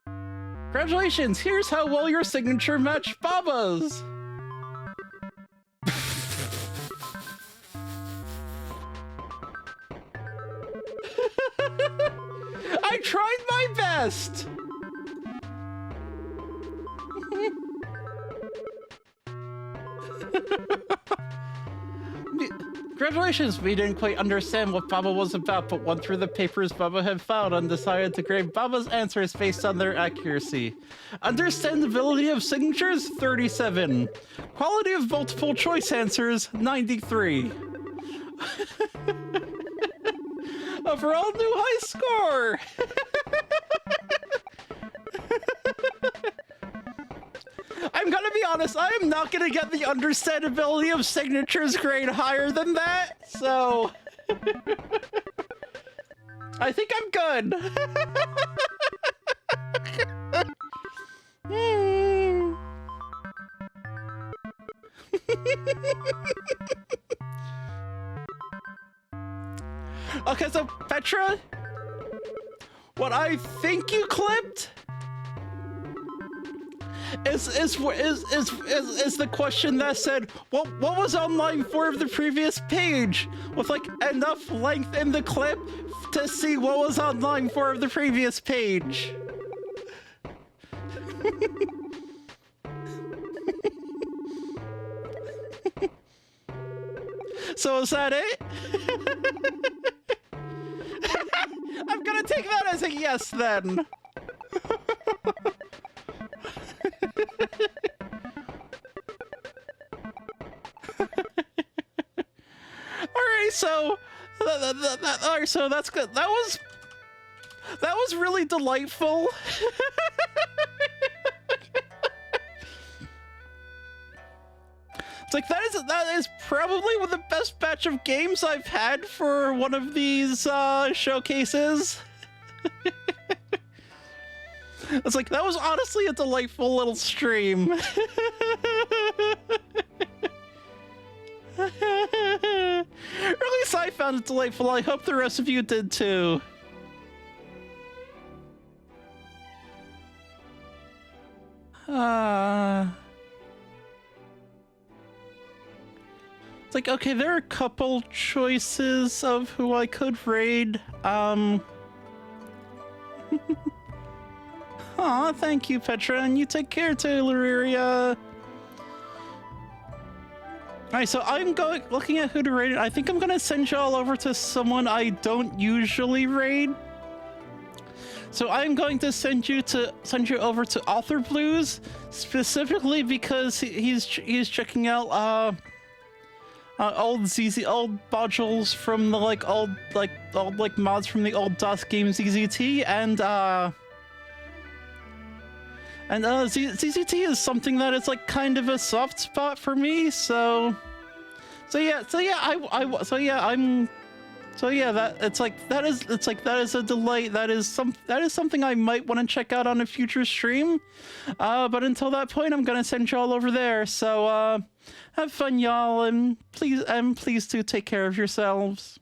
[SPEAKER 1] Congratulations, here's how well your signature matched Baba's. I tried my best. Congratulations, we didn't quite understand what Baba was about, but went through the papers Baba had filed and decided to grade Baba's answers based on their accuracy. Understandability of signatures, 37. Quality of multiple choice answers, 93. Overall new high score! I'm gonna be honest, I am not gonna get the understandability of signatures grade higher than that, so... I think I'm good. Okay, so Petra, what I think you clipped is the question that said, what was on line 4 of the previous page, with like enough length in the clip to see what was on line 4 of the previous page. So is that it? I'm gonna take that as a yes then. Alright, so alright, so that's good. That was really delightful. It's like that is probably one of the best batch of games I've had for one of these showcases. It's like that was honestly a delightful little stream. Or at least I found it delightful. I hope the rest of you did too. It's like, okay, there are a couple choices of who I could raid. Aw, thank you, Petra, and you take care, Tayloria. Alright, so I'm looking at who to raid. I think I'm gonna send y'all over to someone I don't usually raid. So I'm going to send you over to Author Blues, specifically because he's checking out old modules from the old mods from the old DOS game ZZT, and ZZT is something that is like kind of a soft spot for me. So yeah, that is a delight. That is something I might want to check out on a future stream. But until that point, I'm gonna send y'all over there. So have fun, y'all, and please do take care of yourselves.